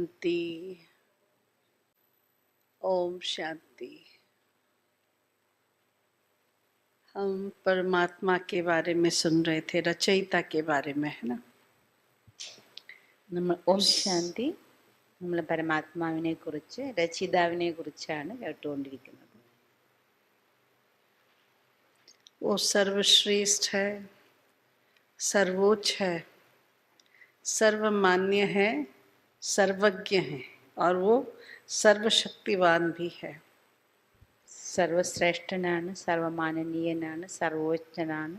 शांति। ओम शांति। हम परमात्मा के बारे में सुन रहे थे, रचयिता के बारे में, है ना। ഓം ശാന്തി. നമ്മൾ പരമാത്മാവിനെ കുറിച്ച്, രചയിതാവിനെ കുറിച്ചാണ് കേട്ടുകൊണ്ടിരിക്കുന്നത്. वो सर्वश्रेष्ठ है, सर्वोच्च है, सर्वमान्य है, सर्वज्ञ है और वो सर्वशक्तिवान भी है. സർവശ്രേഷ്ഠനാണ്, സർവമാനനീയനാണ്, സർവോച്ചനാണ്,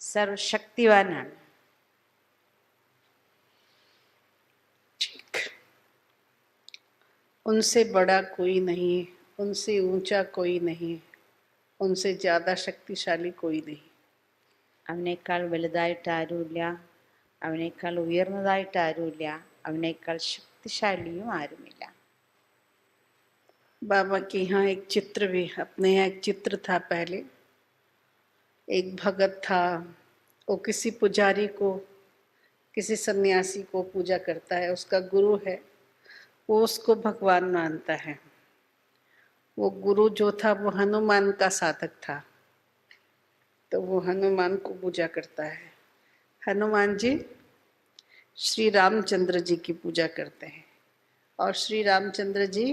സർവശക്തിവാനാണ്. ठीक, उनसे बड़ा कोई नहीं, उनसे ऊंचा कोई नहीं, उनसे ज़्यादा शक्तिशाली कोई नहीं. അവനേക്കാൾ വലുതായിട്ട് ആരുമില്ല, അവനേക്കാൾ ഉയർന്നതായിട്ട് ആരുമില്ല, അവനേക്കാൾ ശക്തിശാലിയും ആരുമില്ല. बाबा के यहाँ एक चित्र भी, अपने यहाँ एक चित्र था पहले. एक भगत था, वो किसी पुजारी को, किसी सन्यासी को पूजा करता है, उसका गुरु है, वो उसको भगवान मानता है. वो गुरु जो था वो हनुमान का साधक था, तो वो हनुमान को पूजा करता है. हनुमान जी श्री रामचंद्र जी की पूजा करते हैं और श्री रामचंद्र जी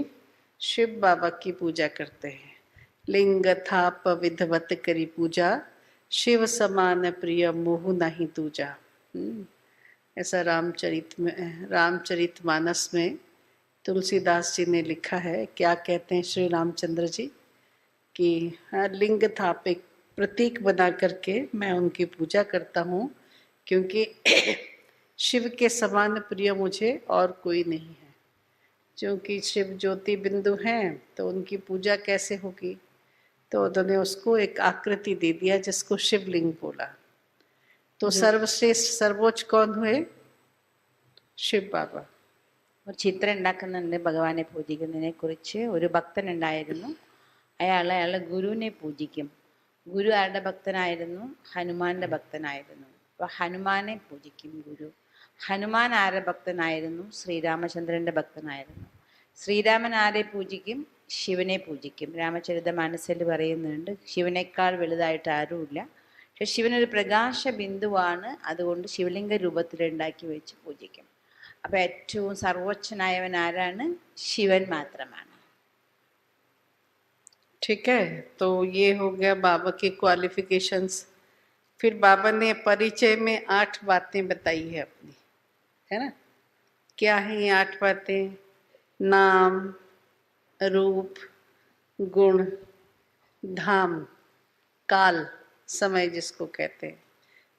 शिव बाबा की पूजा करते हैं. लिंग थाप विधवत करी पूजा, शिव समान प्रिय मोह नहीं दूजा. ऐसा रामचरितमानस में तुलसीदास जी ने लिखा है. क्या कहते हैं श्री रामचंद्र जी कि लिंग थाप एक प्रतीक बना करके मैं उनकी पूजा करता हूँ, क्योंकि शिव के समान प्रिय मुझे और कोई नहीं है. क्योंकि शिव ज्योति बिंदु हैं तो उनकी पूजा कैसे होगी, तो उन्होंने उसको एक आकृति दे दिया जिसको शिवलिंग बोला. तो सर्वश्रेष्ठ सर्वोच्च कौन हुए? शिव बाबा. ഒരു ചിത്രം ഉണ്ടാക്കുന്നുണ്ട് ഭഗവാനെ പൂജിക്കുന്നതിനെ കുറിച്ച്. ഒരു ഭക്തൻ ഉണ്ടായിരുന്നു, അയാളുടെ ഗുരുവിനെ പൂജിക്കും. ഗുരു ആരുടെ ഭക്തനായിരുന്നു? ഹനുമാന്റെ ഭക്തനായിരുന്നു. അപ്പൊ ഹനുമാനെ പൂജിക്കും ഗുരു. ഹനുമാൻ ആരുടെ ഭക്തനായിരുന്നു? ശ്രീരാമചന്ദ്രന്റെ ഭക്തനായിരുന്നു. ശ്രീരാമൻ ആരെ പൂജിക്കും? ശിവനെ പൂജിക്കും. രാമചരിതമാനസിൽ പറയുന്നുണ്ട്, ശിവനേക്കാൾ വലുതായിട്ട് ആരുമില്ല, പക്ഷെ ശിവനൊരു പ്രകാശ ബിന്ദുവാണ്, അതുകൊണ്ട് ശിവലിംഗ രൂപത്തിൽ ഉണ്ടാക്കി വെച്ച് പൂജിക്കും. അപ്പൊ ഏറ്റവും സർവോച്ചനായവൻ ആരാണ്? ശിവൻ മാത്രമാണ്. ठीक है, तो ये हो गया बाबा की क्वालिफिकेशंस. फिर बाबा ने परिचय में 8 बातें बताई है अपनी, है ना. क्या है ये 8 बातें? नाम, रूप, गुण, धाम, काल, समय जिसको कहते हैं,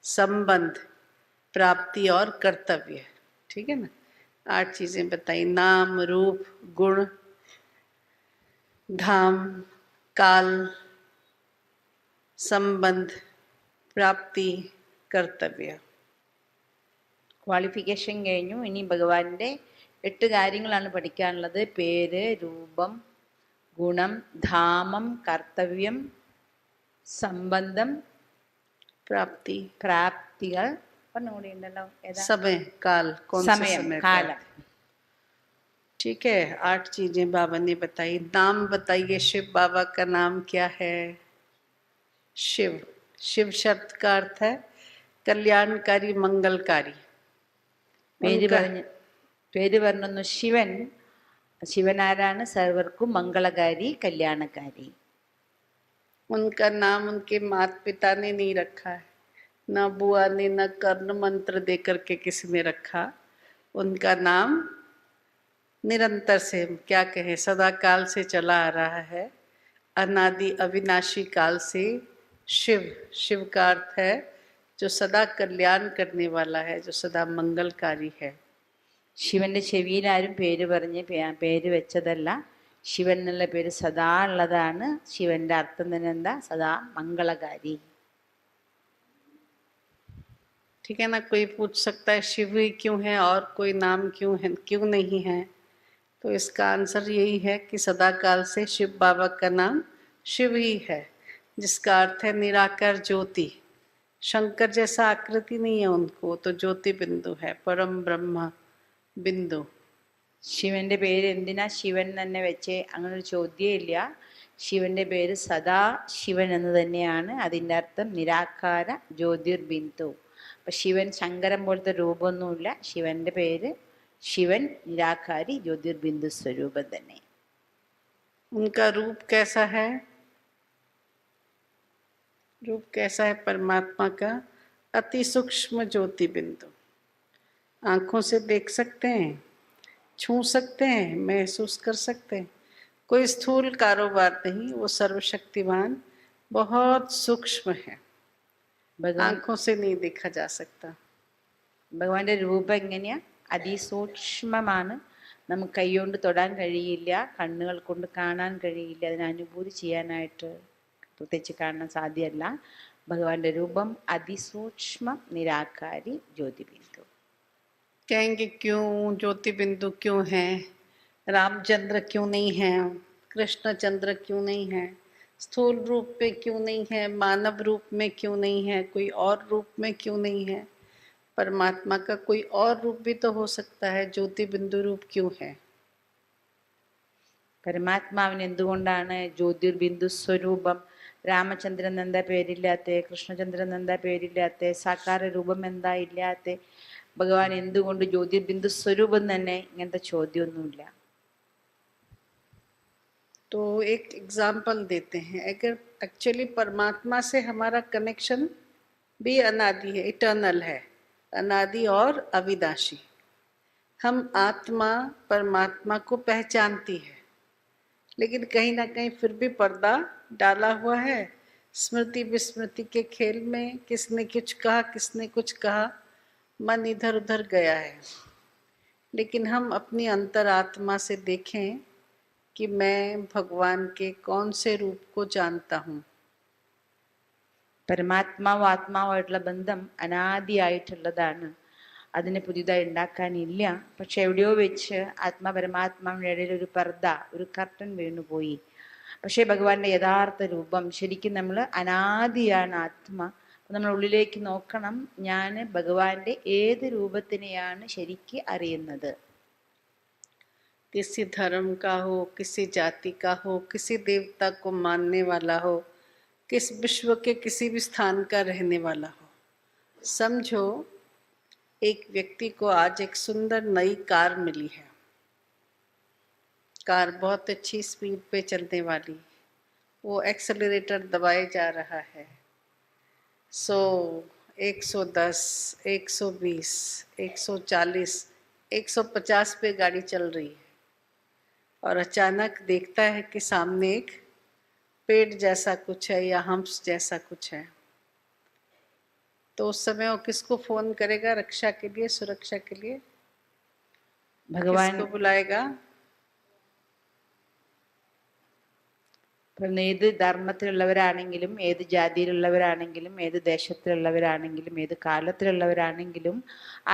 संबंध, प्राप्ति और कर्तव्य. ठीक है ना. 8 चीजें बताई. नाम, रूप, गुण, धाम, काल, संबंध, प्राप्ति, कर्तव्य. ക്വാളിഫിക്കേഷൻ കഴിഞ്ഞു. ഇനി ഭഗവാന്റെ 8 കാര്യങ്ങളാണ് പഠിക്കാനുള്ളത്. പേര്, രൂപം, ഗുണം, ധാമം, കർത്തവ്യം, സംബന്ധം, പ്രാപ്തികൾ പറഞ്ഞുകൂടി ഉണ്ടല്ലോ. समय, काल, कौन सा സമയം, समय, കാലം. ठीक है. 8 चीजें बाबा ने बताई. नाम बताइए, शिव बाबा का नाम क्या है? शिव. शिव शब्द का अर्थ है कल्याणकारी, मंगलकारी. പേര് പറഞ്ഞു ശിവൻ. ശിവൻ ആരാണ്? സർവർക്കും മംഗളകാരി, കല്യാണകാരി. उनका नाम उनके माता पिता ने नहीं रखा है, न बुआ ने, न कर्ण मंत्र दे करके किसी ने रखा. उनका नाम निरंतर से, क्या कहें, सदा काल से चला आ रहा है. अनादि अविनाशी काल से शिव. शिव का अर्थ है जो सदा कल्याण करने वाला है, जो सदा मंगलकारी है. ശിവന്റെ ചെവിയിൽ ആരും പേര് വെച്ചതല്ല. ശിവൻ എന്നുള്ള പേര് സദാ ഉള്ളതാണ്. ശിവന്റെ അർത്ഥം തന്നെ എന്താ? സദാ मंगलकारी. ठीक है ना. कोई पूछ सकता है शिव ही क्यों है और कोई नाम क्यों है, क्यों नहीं है? तो इसका आंसर यही है कि सदा काल से शिव बाबा का नाम शिव ही है, जिसका अर्थ है निराकार ज्योति. शंकर जैसा आकृति नहीं है उनको, तो ज्योति बिंदु है, परम ब्रह्म बिंदु. ശിവന്റെ പേര് എന്തിനാ ശിവൻ തന്നെ വെച്ചേ? അങ്ങനെ ഒരു ചോദ്യം ഇല്ല. ശിവന്റെ പേര് സദാ ശിവൻ എന്ന് തന്നെയാണ്. അതിൻ്റെ അർത്ഥം നിരാകാര ജ്യോതിർബിന്ദു. അപ്പൊ ശിവൻ ശങ്കരൻ പോലത്തെ രൂപമൊന്നുമില്ല. ശിവന്റെ പേര് ശിവൻ, നിരാകാരി, ജ്യോതിർബിന്ദു സ്വരൂപം തന്നെ. उनका रूप कैसा है? रूप कैसा है परमात्मा का? अति सूक्ष्म ज्योति बिंदु। आंखों से देख सकते हैं, छू सकते हैं, महसूस कर सकते हैं। कोई स्थूल कारोबार नहीं, वो सर्वशक्तिमान बहुत सूक्ष्म है, ഭഗവാൻ आंखों से नहीं देखा जा सकता। ഭഗവാന്റെ രൂപം എങ്ങനെയാ? അതിസൂക്ഷ്മമാണ്. നമുക്ക് കൈകൊണ്ട് തൊടാൻ കഴിയില്ല, കണ്ണുകൾ കൊണ്ട് കാണാൻ കഴിയില്ല, അതിന് അനുഭൂതി ചെയ്യാനായിട്ട് പ്രത്യേകിച്ച് കാണാൻ സാധ്യമല്ല. ഭഗവാന്റെ രൂപം അതിസൂക്ഷ്മ നിരാകാരി ജ്യോതിബിന്ദു. कहेंगे क्यों ज्योति बिंदु क्यों है? रामचंद्र क्यों नहीं है? कृष्णचंद्र क्यों नहीं है? स्थूल रूप में क्यों नहीं है? मानव रूप में क्यों नहीं है? कोई और रूप में क्यों नहीं है? परमात्मा का कोई और रूप भी तो हो सकता है, ज्योति बिंदु रूप क्यों है? പരമാത്മാവിന് എന്തുകൊണ്ടാണ് ജ്യോതിർബിന്ദു സ്വരൂപം? രാമചന്ദ്രൻ എന്താ പേരില്ലാത്ത? കൃഷ്ണചന്ദ്രൻ എന്താ പേരില്ലാത്ത? സാകാര രൂപം എന്താ ഇല്ലാത്ത? ഭഗവാൻ എന്തുകൊണ്ട് ജ്യോതിർബിന്ദു സ്വരൂപം തന്നെ? ഇങ്ങനത്തെ ചോദ്യമൊന്നുമില്ല. तो एक एग्जाम्पल देते हैं। अगर एक्चुअली परमात्मा से हमारा कनेक्शन भी अनादि है, इटर्नल है, अनादि और अविनाशी। हम आत्मा परमात्मा को पहचानती है, लेकिन कहीं ना कहीं फिर भी पर्दा डाला हुआ है। स्मृति विस्मृति के खेल में किसने कुछ कहा, किसने कुछ कहा, मन इधर उधर गया है। लेकिन हम अपनी अंतरात्मा से देखें कि मैं भगवान के कौन से रूप को जानता हूँ। പരമാത്മാവും ആത്മാവുമായിട്ടുള്ള ബന്ധം അനാദിയായിട്ടുള്ളതാണ്. അതിനെ പുതിയതായി ഉണ്ടാക്കാനില്ല. പക്ഷെ എവിടെയോ വെച്ച് ആത്മാപരമാത്മാവിൻ്റെ ഇടയിൽ ഒരു പർദ്ദ, ഒരു കർട്ടൻ വീണുപോയി. പക്ഷേ ഭഗവാന്റെ യഥാർത്ഥ രൂപം ശരിക്കും നമ്മൾ അനാദിയാണ് ആത്മ. നമ്മൾ ഉള്ളിലേക്ക് നോക്കണം, ഞാൻ ഭഗവാന്റെ ഏത് രൂപത്തിനെയാണ് ശരിക്ക് അറിയുന്നത്. किसी धर्म का हो, किसी जाति का हो, किसी देवता को मानने वाला हो, किस विश्व के किसी भी स्थान का रहने वाला हो, समझो एक व्यक्ति को आज एक सुंदर नई कार मिली है। कार बहुत अच्छी स्पीड पे चलने वाली, वो एक्सेलरेटर दबाए जा रहा है। 100, 110, 120, 140, 150 पे गाड़ी चल रही है, और अचानक देखता है कि सामने एक पेड़ जैसा कुछ है या हम्प्स जैसा कुछ है। तो उस समय वो किसको फोन करेगा रक्षा के लिए, सुरक्षा के लिए? ഭഗവാൻ किसको बुलाएगा? ഏത് ധർമ്മത്തിലുള്ളവരാണെങ്കിലും, ഏത് ജാതിയിലുള്ളവരാണെങ്കിലും, ഏത് ദേശത്തിലുള്ളവരാണെങ്കിലും, ഏത് കാലത്തിലുള്ളവരാണെങ്കിലും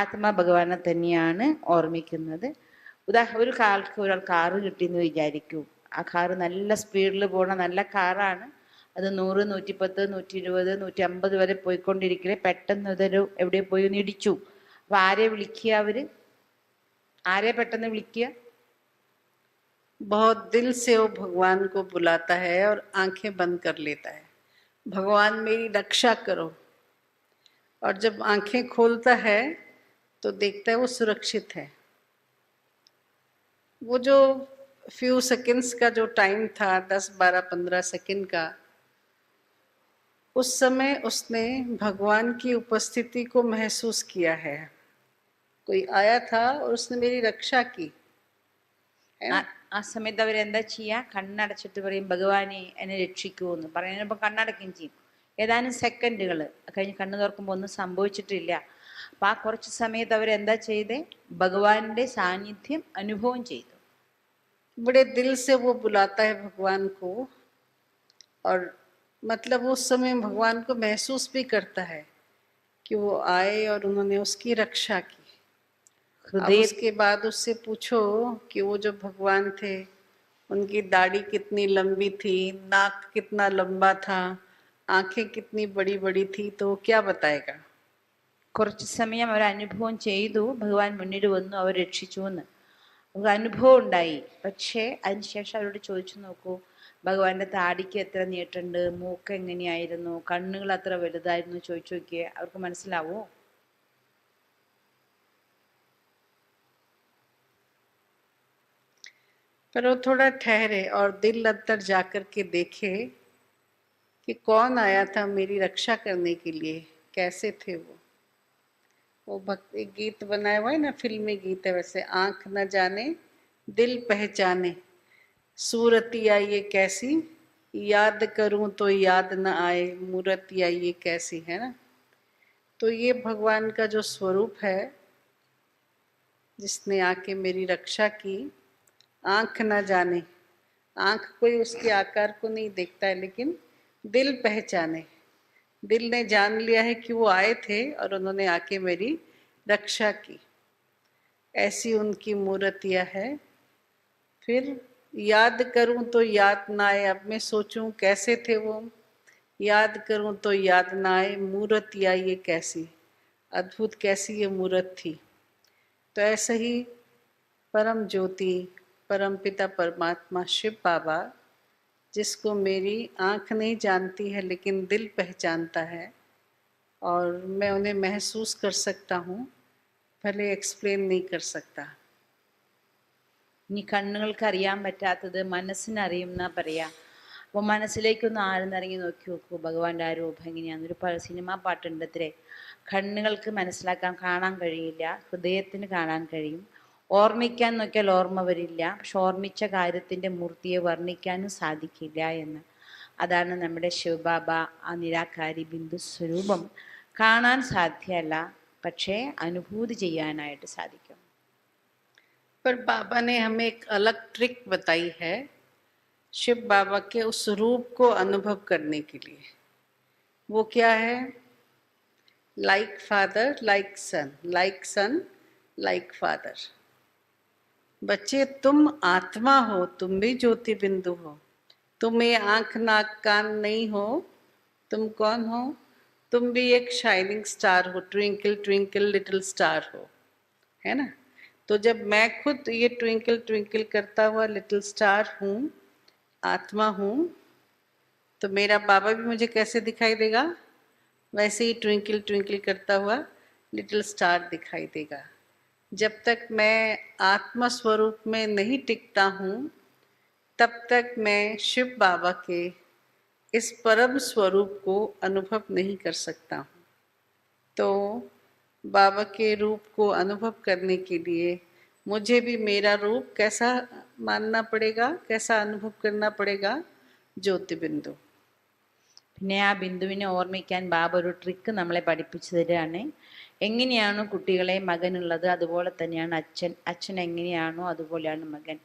ആത്മാ ഭഗവാനെ തന്നെയാണ് ഓർമ്മിക്കുന്നത്. ഒരു ഒരാൾ കാറ് കിട്ടിയെന്ന് വിചാരിക്കൂ. ആ കാറ് നല്ല സ്പീഡിൽ പോണ നല്ല കാറാണ്. അത് 100, 110, 120, 150 വരെ പോയിക്കൊണ്ടിരിക്കലേ പെട്ടെന്ന് ഇതൊരു എവിടെ പോയി ഒന്ന് ഇടിച്ചു. അപ്പൊ ആരെ വിളിക്കുക? അവര് ആരെ പെട്ടെന്ന് വിളിക്കുക? बहुत दिल से वो भगवान को बुलाता है और आंखें बंद कर लेता है, भगवान मेरी रक्षा करो। और जब आंखें खोलता है तो देखता है वो सुरक्षित है। वो जो फ्यू सेकंड्स का जो टाइम था, 10, 12, 15 सेकंड का, उस समय उसने भगवान की उपस्थिति को महसूस किया है। कोई आया था और उसने मेरी रक्षा की है ना? ആ സമയത്ത് അവരെന്താ ചെയ്യുക? കണ്ണടച്ചിട്ട് പറയും, ഭഗവാനെ എന്നെ രക്ഷിക്കൂ എന്ന് പറയുമ്പോൾ കണ്ണടക്കുകയും ചെയ്യും. ഏതാനും സെക്കൻഡുകൾ കഴിഞ്ഞ് കണ്ണു തുറക്കുമ്പോൾ ഒന്നും സംഭവിച്ചിട്ടില്ല. അപ്പൊ ആ കുറച്ച് സമയത്ത് അവരെന്താ ചെയ്തേ? ഭഗവാന്റെ സാന്നിധ്യം അനുഭവം ചെയ്തു. बड़े दिल से वो बुलाता है भगवान को, और मतलब उस समय भगवान को महसूस भी करता है कि वो आए और उन्होंने उसकी रक्षा की। अब उसके बाद उससे पूछो कि वो जो भगवान थे उनकी दाढ़ी कितनी लंबी थी, नाक कितना लंबा था, आंखें कितनी बड़ी बड़ी थी, तो वो क्या बताएगा? കുറച്ച് സമയം അവർ അനുഭവം ചെയ്തു, ഭഗവാൻ മുന്നിൽ വന്നു, അവർ രക്ഷിച്ചു എന്ന്. ഒരു അനുഭവം ഉണ്ടായി. പക്ഷേ അതിനുശേഷം അവരോട് ചോദിച്ചു നോക്കൂ, ഭഗവാന്റെ താടിക്ക് എത്ര നീട്ടുണ്ട്, മൂക്ക് എങ്ങനെയായിരുന്നു, കണ്ണുകൾ അത്ര വലുതായിരുന്നു, ചോദിച്ചു നോക്കിയേ, അവർക്ക് മനസ്സിലാവോ? पर वो थोड़ा ठहरे और दिल अंदर जाकर के देखे कि कौन आया था मेरी रक्षा करने के लिए, कैसे थे वो भक्त एक गीत बनाया हुआ है ना, फिल्मी गीत है वैसे, आंख न जाने दिल पहचाने, सूरतिया ये कैसी, याद करूं तो याद न आए, मूर्तिया ये कैसी, है ना। तो ये भगवान का जो स्वरूप है, जिसने आके मेरी रक्षा की। आंख न जाने, आंख कोई उसके आकार को नहीं देखता है, लेकिन दिल पहचाने, दिल ने जान लिया है कि वो आए थे और उन्होंने आके मेरी रक्षा की, ऐसी उनकी मूर्तियाँ है। फिर याद करूं तो याद ना आए, अब मैं सोचूं कैसे थे वो, याद करूं तो याद ना आए, मूर्तियाँ ये कैसी, अद्भुत कैसी ये मूर्त थी। तो ऐसे ही परम ज्योति परम पिता परमात्मा शिव बाबा, जिसको मेरी आँख नहीं जानती है लेकिन दिल पहचानता है, और मैं उन्हें महसूस कर सकता हूँ, भले एक्सप्लेन नहीं कर सकता। ഇനി കണ്ണുകൾക്ക് അറിയാൻ പറ്റാത്തത് മനസ്സിനറിയും എന്നാ പറയാ. അപ്പോൾ മനസ്സിലേക്കൊന്ന് ആഴ്ന്നിറങ്ങി നോക്കി നോക്കൂ, ഭഗവാന്റെ ആ രൂപം എങ്ങനെയാണെന്നൊരു സിനിമാ പാട്ടുണ്ട് അത്രേ. കണ്ണുകൾക്ക് മനസ്സിലാക്കാൻ കാണാൻ കഴിയില്ല, ഹൃദയത്തിന് കാണാൻ കഴിയും. ഓർമ്മിക്കാൻ നോക്കിയാൽ ഓർമ്മ വരില്ല, പക്ഷെ ഓർമ്മിച്ച കാര്യത്തിൻ്റെ മൂർത്തിയെ വർണ്ണിക്കാനും സാധിക്കില്ല എന്ന്. അതാണ് നമ്മുടെ ശിവബാബ, ആ നിരാകാരി ബിന്ദു സ്വരൂപം. കാണാൻ സാധ്യമല്ല, പക്ഷേ അനുഭൂതി ചെയ്യാനായിട്ട് സാധിക്കും. पर बाबा ने हमें एक अलग ट्रिक बताई है शिव बाबा के उस रूप को अनुभव करने के लिए। वो क्या है? लाइक फादर लाइक सन, लाइक सन लाइक फादर। बच्चे, तुम आत्मा हो, तुम भी ज्योति बिंदु हो, तुम ये आंख नाक कान नहीं हो। तुम कौन हो? तुम भी एक शाइनिंग स्टार हो, ट्विंकल ट्विंकल लिटिल स्टार हो, है ना। तो जब मैं खुद ये ट्विंकल ट्विंकल करता हुआ लिटिल स्टार हूँ, आत्मा हूँ, तो मेरा बाबा भी मुझे कैसे दिखाई देगा? वैसे ही ट्विंकल ट्विंकल करता हुआ लिटिल स्टार दिखाई देगा। जब तक मैं आत्मा स्वरूप में नहीं टिकता हूँ, तब तक मैं शिव बाबा के इस परम स्वरूप को अनुभव नहीं कर सकता हूँ। तो बाबा के रूप को अनुभव करने के लिए मुझे भी मेरा रूप कैसा मानना पड़ेगा, कैसा अनुभव करना पड़ेगा? ज्योति बिंदु। പിന്നെ ആ ബിന്ദുവിനെ ഓർമ്മിക്കാൻ ബാബ ഒരു ട്രിക്ക് നമ്മളെ പഠിപ്പിച്ചു തരികയാണ്. എങ്ങനെയാണോ കുട്ടികളെ മകനുള്ളത്, അതുപോലെ തന്നെയാണ് അച്ഛൻ. അച്ഛൻ എങ്ങനെയാണോ അതുപോലെയാണ് മകൻ.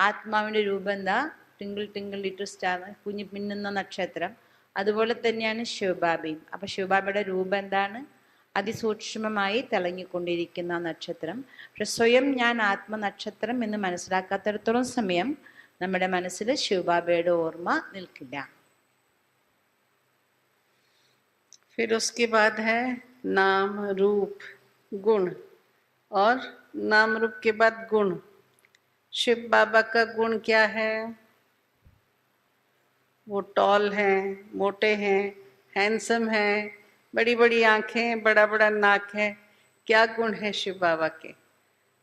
ആത്മാവിൻ്റെ രൂപം എന്താ? ടിങ്കിൾ ടിങ്കിൾ ലിറ്റിൽ സ്റ്റാർ, കുഞ്ഞു മിന്നുന്ന നക്ഷത്രം. അതുപോലെ തന്നെയാണ് ശിവബാബയും. അപ്പം ശിവബാബയുടെ രൂപം എന്താണ്? അതിസൂക്ഷ്മമായി തിളങ്ങിക്കൊണ്ടിരിക്കുന്ന നക്ഷത്രം. പക്ഷെ സ്വയം ഞാൻ ആത്മനക്ഷത്രം എന്ന് മനസ്സിലാക്കാത്തിടത്തോളം സമയം നമ്മുടെ മനസ്സിൽ ശിവബാബയുടെ ഓർമ്മ നിൽക്കില്ല. फिर उसके बाद है नाम रूप गुण, और नाम रूप के बाद गुण। शिव बाबा का गुण क्या है? वो टॉल हैं, मोटे हैं, हैंडसम हैं, बड़ी बड़ी आंखें, बड़ा बड़ा नाक है। क्या गुण है शिव बाबा के?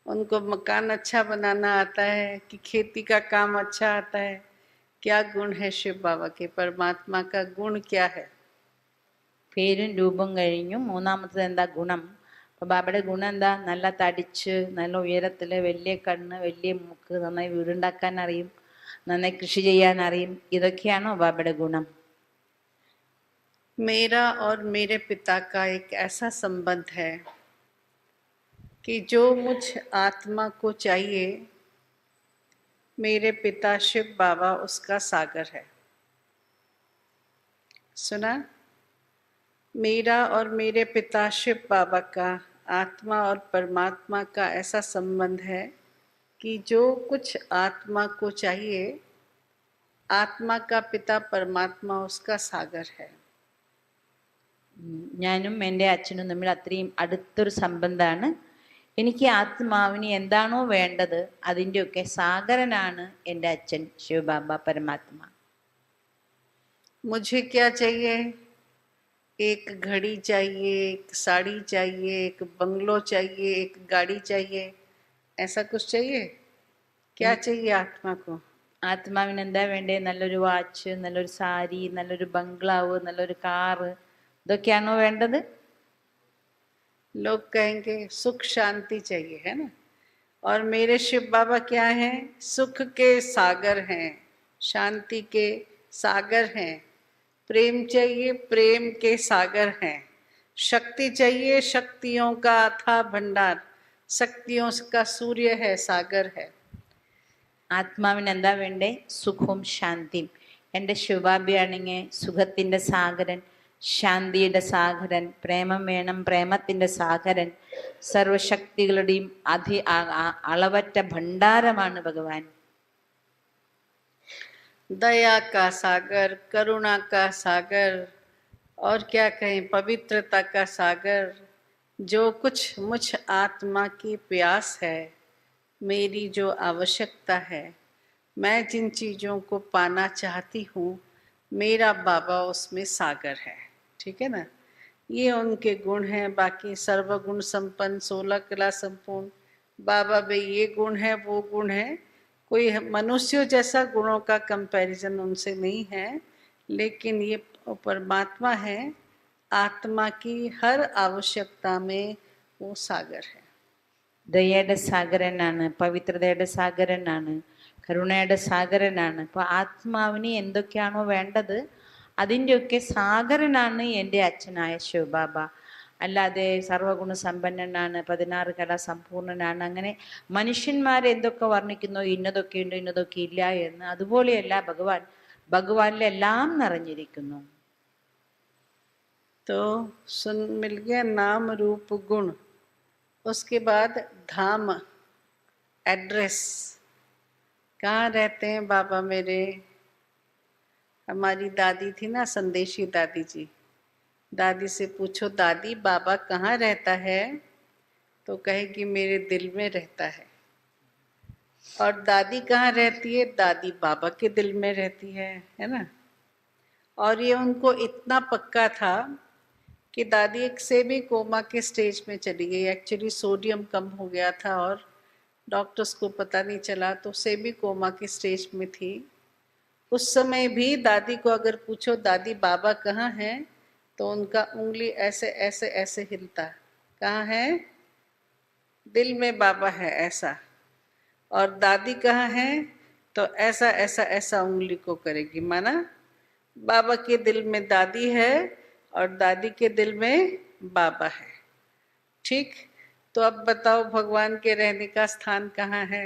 उनको मकान अच्छा बनाना आता है कि खेती का काम अच्छा आता है? क्या गुण है शिव बाबा के? परमात्मा का गुण क्या है? പേരും രൂപം കഴിഞ്ഞു. മൂന്നാമത്തത് എന്താ? ഗുണം. അപ്പോൾ ബാബയുടെ ഗുണം എന്താ? നല്ല തടിച്ച്, നല്ല ഉയരത്തിൽ, വലിയ കണ്ണ്, വലിയ മൂക്ക്, നന്നായി വീടുണ്ടാക്കാൻ അറിയും, നന്നായി കൃഷി ചെയ്യാൻ അറിയും. ഇതൊക്കെയാണോ ബാബയുടെ ഗുണം? मेरा और मेरे पिता का एक ऐसा संबंध है कि जो मुझ आत्मा को चाहिए, मेरे पिता शिव बाबा उसका सागर है। सुना? मेरा और मेरे पिता शिव बाबा का आत्मा और परमात्मा का ऐसा संबंध है कि जो कुछ आत्मा को चाहिए, आत्मा का पिता परमात्मा उसका सागर है। ഞാനും എൻ്റെ അച്ഛനും തമ്മിൽ അത്രയും അടുത്തൊരു സംബന്ധമാണ്. എനിക്ക് ആത്മാവിന് എന്താണോ വേണ്ടത് അതിൻ്റെയൊക്കെ സാഗരനാണ് എൻ്റെ അച്ഛൻ ശിവബാബ പരമാത്മ. मुझे क्या चाहिए? एक घड़ी चाहिए, एक साड़ी चाहिए, एक बंगलो चाहिए, एक गाड़ी चाहिए, ऐसा कुछ चाहिए? क्या चाहिए आत्मा को? ആത്മാവിന് എന്താ വേണ്ടേ? നല്ലൊരു വാച്ച്, നല്ലൊരു സാരി, നല്ലൊരു ബംഗ്ലാവ്, നല്ലൊരു കാറ്, ഇതൊക്കെയാണോ വേണ്ടത്? लोग कहेंगे सुख शांति चाहिए, है ना? और मेरे शिव बाबा क्या हैं? सुख के सागर हैं, शांति के सागर हैं। प्रेम चाहिए, प्रेम के सागर हैं। शक्ति चाहिए, शक्तियों का अथाह भंडार, शक्तियों का सूर्य है, सागर है। ആത്മാവിന് എന്താ വേണ്ടേ? സുഖവും ശാന്തിയും. എൻ്റെ ശിവബാബയാണെങ്കിൽ സുഖത്തിൻ്റെ സാഗരൻ, ശാന്തിയുടെ സാഗരൻ, പ്രേമം വേണം, പ്രേമത്തിൻ്റെ സാഗരൻ, സർവശക്തികളുടെയും അളവറ്റ ഭണ്ഡാരമാണ് ഭഗവാൻ. दया का सागर, करुणा का सागर, और क्या कहें, पवित्रता का सागर। जो कुछ मुझ आत्मा की प्यास है, मेरी जो आवश्यकता है, मैं जिन चीज़ों को पाना चाहती हूँ, मेरा बाबा उसमें सागर है। ठीक है ना? ये उनके गुण हैं। बाकी सर्वगुण संपन्न, 16 कला संपूर्ण बाबा में ये गुण है, वो गुण है। कोई मनुष्य जैसा गुणों का कंपैरिजन उनसे नहीं है, लेकिन ये परमात्मा है। आत्मा की हर आवश्यकता में वो सागर है. ദയയുടെ സാഗരനാണ്, പവിത്രതയുടെ സാഗരനാണ്, കരുണയുടെ സാഗരനാണ്. അപ്പോൾ ആത്മാവിന് എന്തൊക്കെയാണോ വേണ്ടത് അതിൻ്റെയൊക്കെ സാഗരനാണ് എൻ്റെ അച്ഛനായ ശിവബാബ. അല്ലാതെ സർവഗുണ സമ്പന്നനാണ്, 16 കലാ സമ്പൂർണനാണ്, അങ്ങനെ മനുഷ്യന്മാരെന്തൊക്കെ വർണ്ണിക്കുന്നോ ഇന്നതൊക്കെ ഉണ്ട് ഇന്നതൊക്കെ ഇല്ല എന്ന്, അതുപോലെയല്ല ഭഗവാൻ. ഭഗവാനിലെല്ലാം നിറഞ്ഞിരിക്കുന്നു. तो सुन मिल गया नाम रूप गुण. उसके बाद धाम, एड्रेस. कहाँ रहते हैं बाबा मेरे? हमारी दादी थी ना, संदेशी दादी जी. दादी से पूछो, दादी बाबा कहाँ रहता है? तो कहेगी मेरे दिल में रहता है. और दादी कहाँ रहती है? दादी बाबा के दिल में रहती है ना? और ये उनको इतना पक्का था कि दादी एक से भी कोमा के स्टेज में चली गई. एक्चुअली सोडियम कम हो गया था और डॉक्टर्स को पता नहीं चला, तो से भी कोमा के स्टेज में थी. उस समय भी दादी को अगर पूछो दादी बाबा कहाँ है, तो उनका उंगली ऐसे ऐसे ऐसे हिलता. कहाँ है? दिल में बाबा है, ऐसा. और दादी कहाँ है? तो ऐसा ऐसा ऐसा उंगली को करेगी. माना बाबा के दिल में दादी है और दादी के दिल में बाबा है. ठीक. तो अब बताओ भगवान के रहने का स्थान कहाँ है?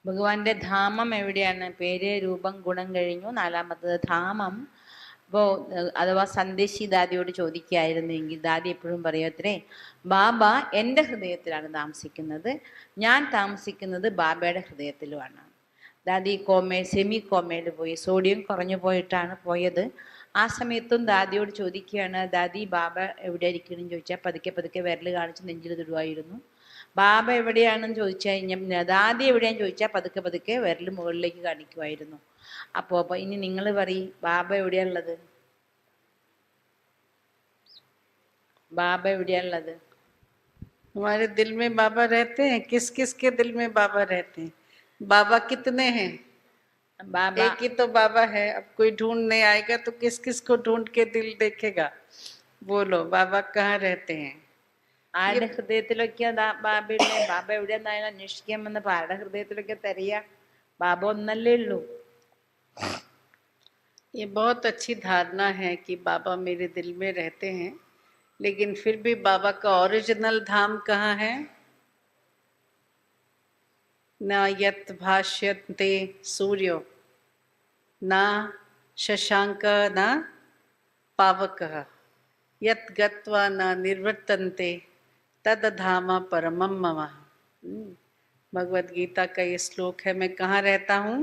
ഭഗവാന്റെ ധാമം എവിടെയാണ്? പേര്, രൂപം, ഗുണം കഴിഞ്ഞു. നാലാമത്തത് ധാമം. അപ്പോൾ അഥവാ സന്ദേശി ദാദിയോട് ചോദിക്കുകയായിരുന്നെങ്കിൽ ദാദി എപ്പോഴും പറയത്രേ, ബാബ എൻ്റെ ഹൃദയത്തിലാണ് താമസിക്കുന്നത്, ഞാൻ താമസിക്കുന്നത് ബാബയുടെ ഹൃദയത്തിലുമാണ്. ദാദി സെമി കോമയിൽ പോയി, സോഡിയം കുറഞ്ഞു പോയിട്ടാണ് പോയത്. ആ സമയത്തും ദാദിയോട് ചോദിക്കുകയാണ്, ദാദി ബാബ എവിടെ ഇരിക്കണം ചോദിച്ചാൽ പതുക്കെ പതുക്കെ വിരൽ കാണിച്ച് നെഞ്ചിൽ തൊടുവായിരുന്നു. ബാബ എവിടെയാണെന്ന് ചോദിച്ചു കഴിഞ്ഞാൽ, ദാദി എവിടെയാണെന്ന് ചോദിച്ചാൽ പതുക്കെ പതുക്കെ വിരൽ മുകളിലേക്ക് കാണിക്കുമായിരുന്നു. അപ്പോൾ ഇനി നിങ്ങൾ പറയും, ബാബ എവിടെയാണുള്ളത്? ബാബ എവിടെയാണുള്ളത്? हमारे दिल में बाबा रहते हैं. किस किस के दिल में बाबा रहते हैं? बाबा कितने हैं? ബാബ एक ही तो बाबा है. अब कोई ढूंढने आएगा तो किस किस को ढूंढ के दिल देखेगा? बोलो बाबा कहाँ रहते हैं? ആരുടെ ഹൃദയത്തിലൊക്കെ ബാബയുടെ ബാബ എവിടെയെന്നായാലും അന്വേഷിക്കാൻ വന്നപ്പോൾ ആരുടെ ഹൃദയത്തിലൊക്കെ തരിക? ബാബ ഒന്നല്ലേ ഉള്ളൂ. ये बहुत अच्छी धारणा है कि बाबा मेरे दिल में रहते हैं, लेकिन फिर भी बाबा का ओरिजिनल धाम कहाँ है? न यत भाष्यन्ते सूर्यो न शशांक न पावकः यत गत्वा न निर्वर्तन्ते तद धाम परमम मम. भगवद गीता का ये श्लोक है. मैं कहाँ रहता हूँ?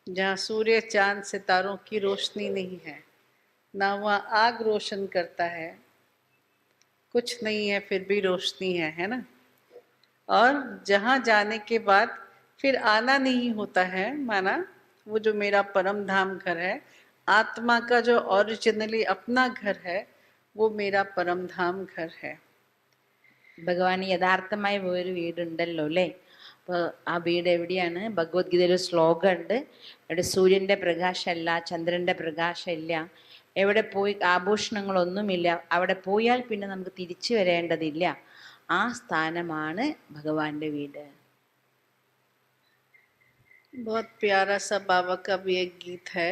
जहाँ सूर्य चांद सितारों की रोशनी नहीं है, ना वहाँ आग रोशन करता है, कुछ नहीं है फिर भी रोशनी है ना? और जहाँ जाने के बाद फिर आना नहीं होता है, माना वो जो मेरा परम धाम घर है, आत्मा का जो ओरिजिनली अपना घर है, वो मेरा परम धाम घर है. ഭഗവാൻ യഥാർത്ഥമായി പോയൊരു വീടുണ്ടല്ലോ അല്ലേ. അപ്പോൾ ആ വീട് എവിടെയാണ്? ഭഗവത്ഗീതയിൽ ഒരു ശ്ലോകം ഉണ്ട്, അവിടെ സൂര്യൻ്റെ പ്രകാശമല്ല, ചന്ദ്രൻ്റെ പ്രകാശമില്ല, എവിടെ പോയി ആഭൂഷണങ്ങളൊന്നുമില്ല, അവിടെ പോയാൽ പിന്നെ നമുക്ക് തിരിച്ചു വരേണ്ടതില്ല, ആ സ്ഥാനമാണ് ഭഗവാന്റെ വീട്. बहुत प्यारा सा बाबा का भी एक गीत है,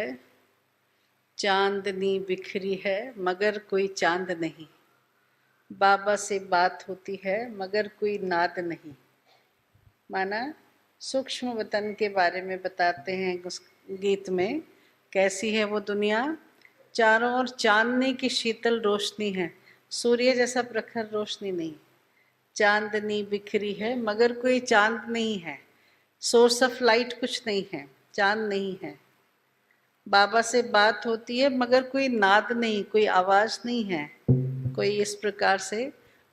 चांदनी बिखरी है मगर कोई चांद नहीं, बाबा से बात होती है मगर कोई नाद नहीं. माना सूक्ष्म वतन के बारे में बताते हैं उस गीत में. कैसी है वो दुनिया? चारों ओर चांदनी की शीतल रोशनी है, सूर्य जैसा प्रखर रोशनी नहीं. चांदनी बिखरी है मगर कोई चांद नहीं है, सोर्स ऑफ लाइट कुछ नहीं है, चांद नहीं है. बाबा से बात होती है मगर कोई नाद नहीं, कोई आवाज नहीं है. कोई इस प्रकार से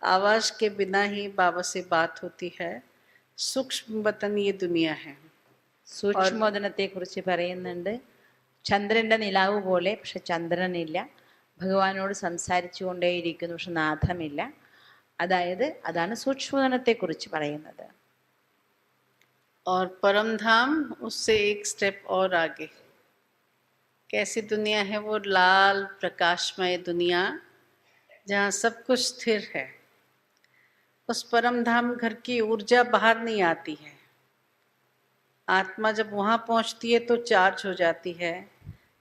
आवाज के बिना ही बाबा से बात होती है. सूक्ष्म वतन ये दुनिया है. സൂക്ഷ്മോദനത്തെ കുറിച്ച് പറയുന്നുണ്ട്. ചന്ദ്രന്റെ നിലാവ് പോലെ, പക്ഷെ ചന്ദ്രനില്ല. ഭഗവാനോട് സംസാരിച്ചു കൊണ്ടേയിരിക്കുന്നു, പക്ഷെ നാഥമില്ല. അതായത് അതാണ് സൂക്ഷ്മോദനത്തെ കുറിച്ച് പറയുന്നത്. और परम धाम उससे एक स्टेप और आगे. कैसी दुनिया है वो? लाल प्रकाशमय दुनिया जहाँ सब कुछ स्थिर है. उस परम धाम घर की ऊर्जा बाहर नहीं आती है. आत्मा जब वहाँ पहुँचती है तो चार्ज हो जाती है,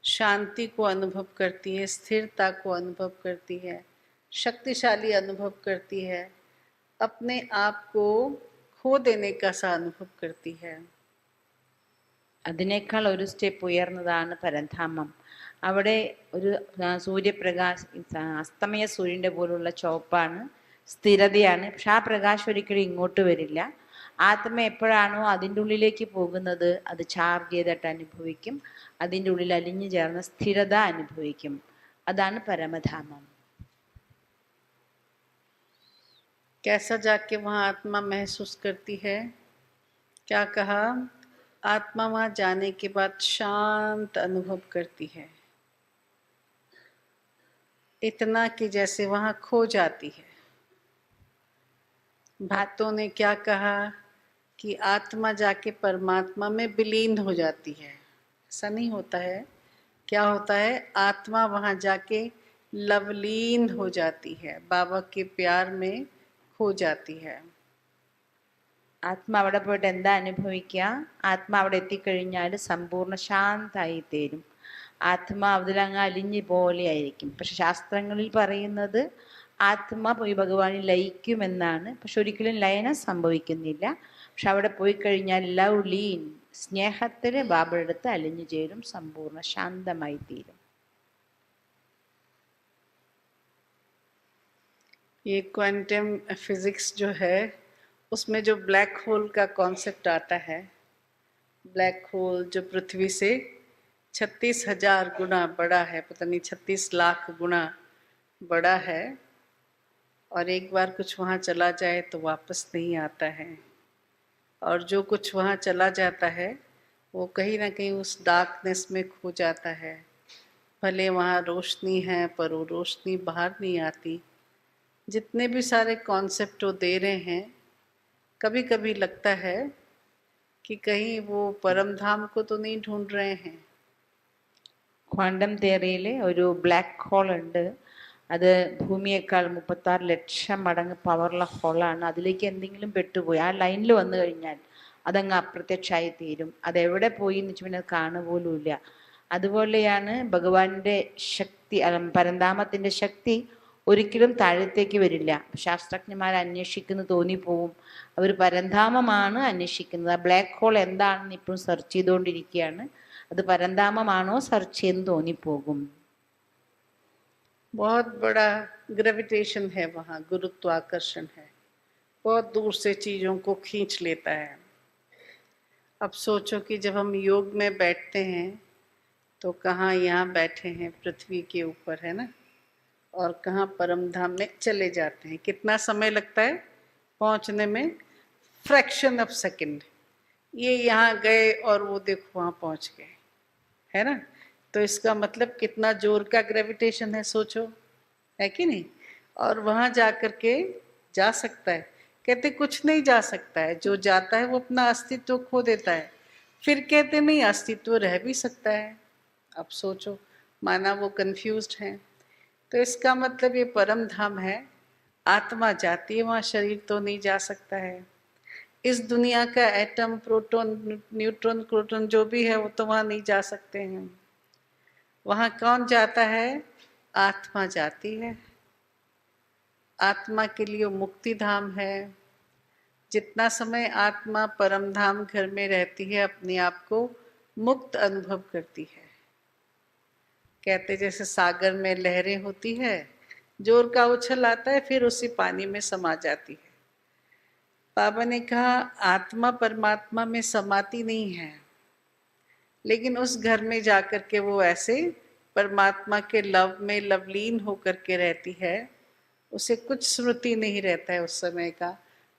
शांति को अनुभव करती है, स्थिरता को अनुभव करती है, शक्तिशाली अनुभव करती है, अपने आप को खो देने का सा अनुभव करती है. അതിനേക്കാൾ ഒരു സ്റ്റെപ്പ് ഉയർന്നതാണ് പരംധാമം. അവിടെ ഒരു അസ്തമയ സൂര്യൻ്റെ പോലുള്ള ചുവപ്പാണ്, സ്ഥിരതയാണ്. പക്ഷെ ആ പ്രകാശം ഒരിക്കലും ഇങ്ങോട്ട് വരില്ല. ആത്മ എപ്പോഴാണോ അതിൻ്റെ ഉള്ളിലേക്ക് പോകുന്നത്, അത് ചാർജ് ചെയ്തിട്ട് അനുഭവിക്കും, അതിൻ്റെ ഉള്ളിൽ അലിഞ്ഞു ചേർന്ന സ്ഥിരത അനുഭവിക്കും. അതാണ് പരമധാമം. कैसा जाके वहाँ आत्मा महसूस करती है? क्या कहा? आत्मा वहाँ जाने के बाद शांत अनुभव करती है, इतना कि जैसे वहाँ खो जाती है. भक्तों ने क्या कहा कि आत्मा जाके परमात्मा में विलीन हो जाती है. ऐसा नहीं होता है. क्या होता है? आत्मा वहाँ जाके लवलीन हो जाती है, बाबा के प्यार में खो जाती है. ആത്മ അവിടെ പോയിട്ട് എന്താ അനുഭവിക്കുക? ആത്മ അവിടെ എത്തിക്കഴിഞ്ഞാൽ സമ്പൂർണ്ണ ശാന്തായി തീരും. ആത്മ അതിലങ്ങ് അലിഞ്ഞു പോലെയായിരിക്കും. പക്ഷെ ശാസ്ത്രങ്ങളിൽ പറയുന്നത് ആത്മ പോയി ഭഗവാനിൽ ലയിക്കുമെന്നാണ്. പക്ഷെ ഒരിക്കലും ലയനം സംഭവിക്കുന്നില്ല. പക്ഷെ അവിടെ പോയി കഴിഞ്ഞാൽ ലവ് ലീൻ, സ്നേഹത്തിൽ ബാബയുടെ അടുത്ത് അലിഞ്ഞു ചേരും, സമ്പൂർണ്ണ ശാന്തമായി തീരും. ये क्वांटम फिजिक्स जो है, उसमें जो ब्लैक होल का कॉन्सेप्ट आता है, ब्लैक होल जो पृथ्वी से 36,000 गुना बड़ा है, पता नहीं 36 लाख गुना बड़ा है, और एक बार कुछ वहाँ चला जाए तो वापस नहीं आता है. और जो कुछ वहाँ चला जाता है वो कहीं ना कहीं उस डार्कनेस में खो जाता है. भले वहाँ रोशनी है पर वो रोशनी बाहर नहीं आती. जितने भी सारे कॉन्सेप्ट वो दे रहे हैं, कभी कभी लगता है कि कहीं वो परम धाम को तो नहीं ढूंढ रहे हैं. ക്വാണ്ടം തിയറിയിൽ ഒരു ബ്ലാക്ക് ഹോൾ ഉണ്ട്. അത് ഭൂമിയേക്കാൾ 36 ലക്ഷം മടങ്ങ് പവറുള്ള ഹോളാണ്. അതിലേക്ക് എന്തെങ്കിലും പെട്ടുപോയി ആ ലൈനിൽ വന്നു കഴിഞ്ഞാൽ അതങ്ങ് അപ്രത്യക്ഷമായി തീരും. അതെവിടെ പോയി എന്ന് വെച്ചാൽ പിന്നെ കാണുപോലുമില്ല. അതുപോലെയാണ് ഭഗവാന്റെ ശക്തി, പരന്താമത്തിൻ്റെ ശക്തി ഒരിക്കലും താഴത്തേക്ക് വരില്ല. ശാസ്ത്രജ്ഞന്മാർ അന്വേഷിക്കുന്നു തോന്നിപ്പോവും, അവർ പരന്ധാമമാണ് അന്വേഷിക്കുന്നത്. ആ ബ്ലാക്ക് ഹോൾ എന്താണെന്ന് ഇപ്പോഴും സെർച്ച് ചെയ്തുകൊണ്ടിരിക്കുകയാണ്. അത് പരന്ധാമമാണോ സെർച്ച് ചെയ്യുന്നു തോന്നിപ്പോകും. बहुत बड़ा ग्रेविटेशन है वहाँ, गुरुत्वाकर्षण है, बहुत दूर से चीज़ों को खींच लेता है. अब सोचो कि जब हम योग में बैठते हैं तो कहाँ यहाँ बैठे हैं पृथ्वी के ऊपर, है ना, और कहाँ परम धाम में चले जाते हैं. कितना समय लगता है पहुँचने में? फ्रैक्शन ऑफ सेकंड, ये यहाँ गए और वो देखो वहाँ पहुँच गए, है ना। तो इसका मतलब कितना जोर का ग्रेविटेशन है, सोचो, है कि नहीं। और वहाँ जा कर के जा सकता है, कहते कुछ नहीं जा सकता है, जो जाता है वो अपना अस्तित्व खो देता है, फिर कहते नहीं अस्तित्व रह भी सकता है। अब सोचो, माना वो कंफ्यूज्ड है। तो इसका मतलब ये परम धाम है, आत्मा जाती है वहाँ, शरीर तो नहीं जा सकता है। इस दुनिया का एटम, प्रोटॉन, न्यूट्रॉन, प्रोटॉन जो भी है वो तो वहाँ नहीं जा सकते हैं। वहाँ कौन जाता है? आत्मा जाती है। आत्मा के लिए मुक्ति धाम है। जितना समय आत्मा परम धाम घर में रहती है, अपने आप को मुक्त अनुभव करती है। कहते जैसे सागर में लहरें होती है, जोर का उछल आता है, फिर उसी पानी में समा जाती है। बाबा ने कहा आत्मा परमात्मा में समाती नहीं है, लेकिन उस घर में जाकर के वो ऐसे परमात्मा के लव में लवलीन होकर के रहती है। उसे कुछ स्मृति नहीं रहता है उस समय का,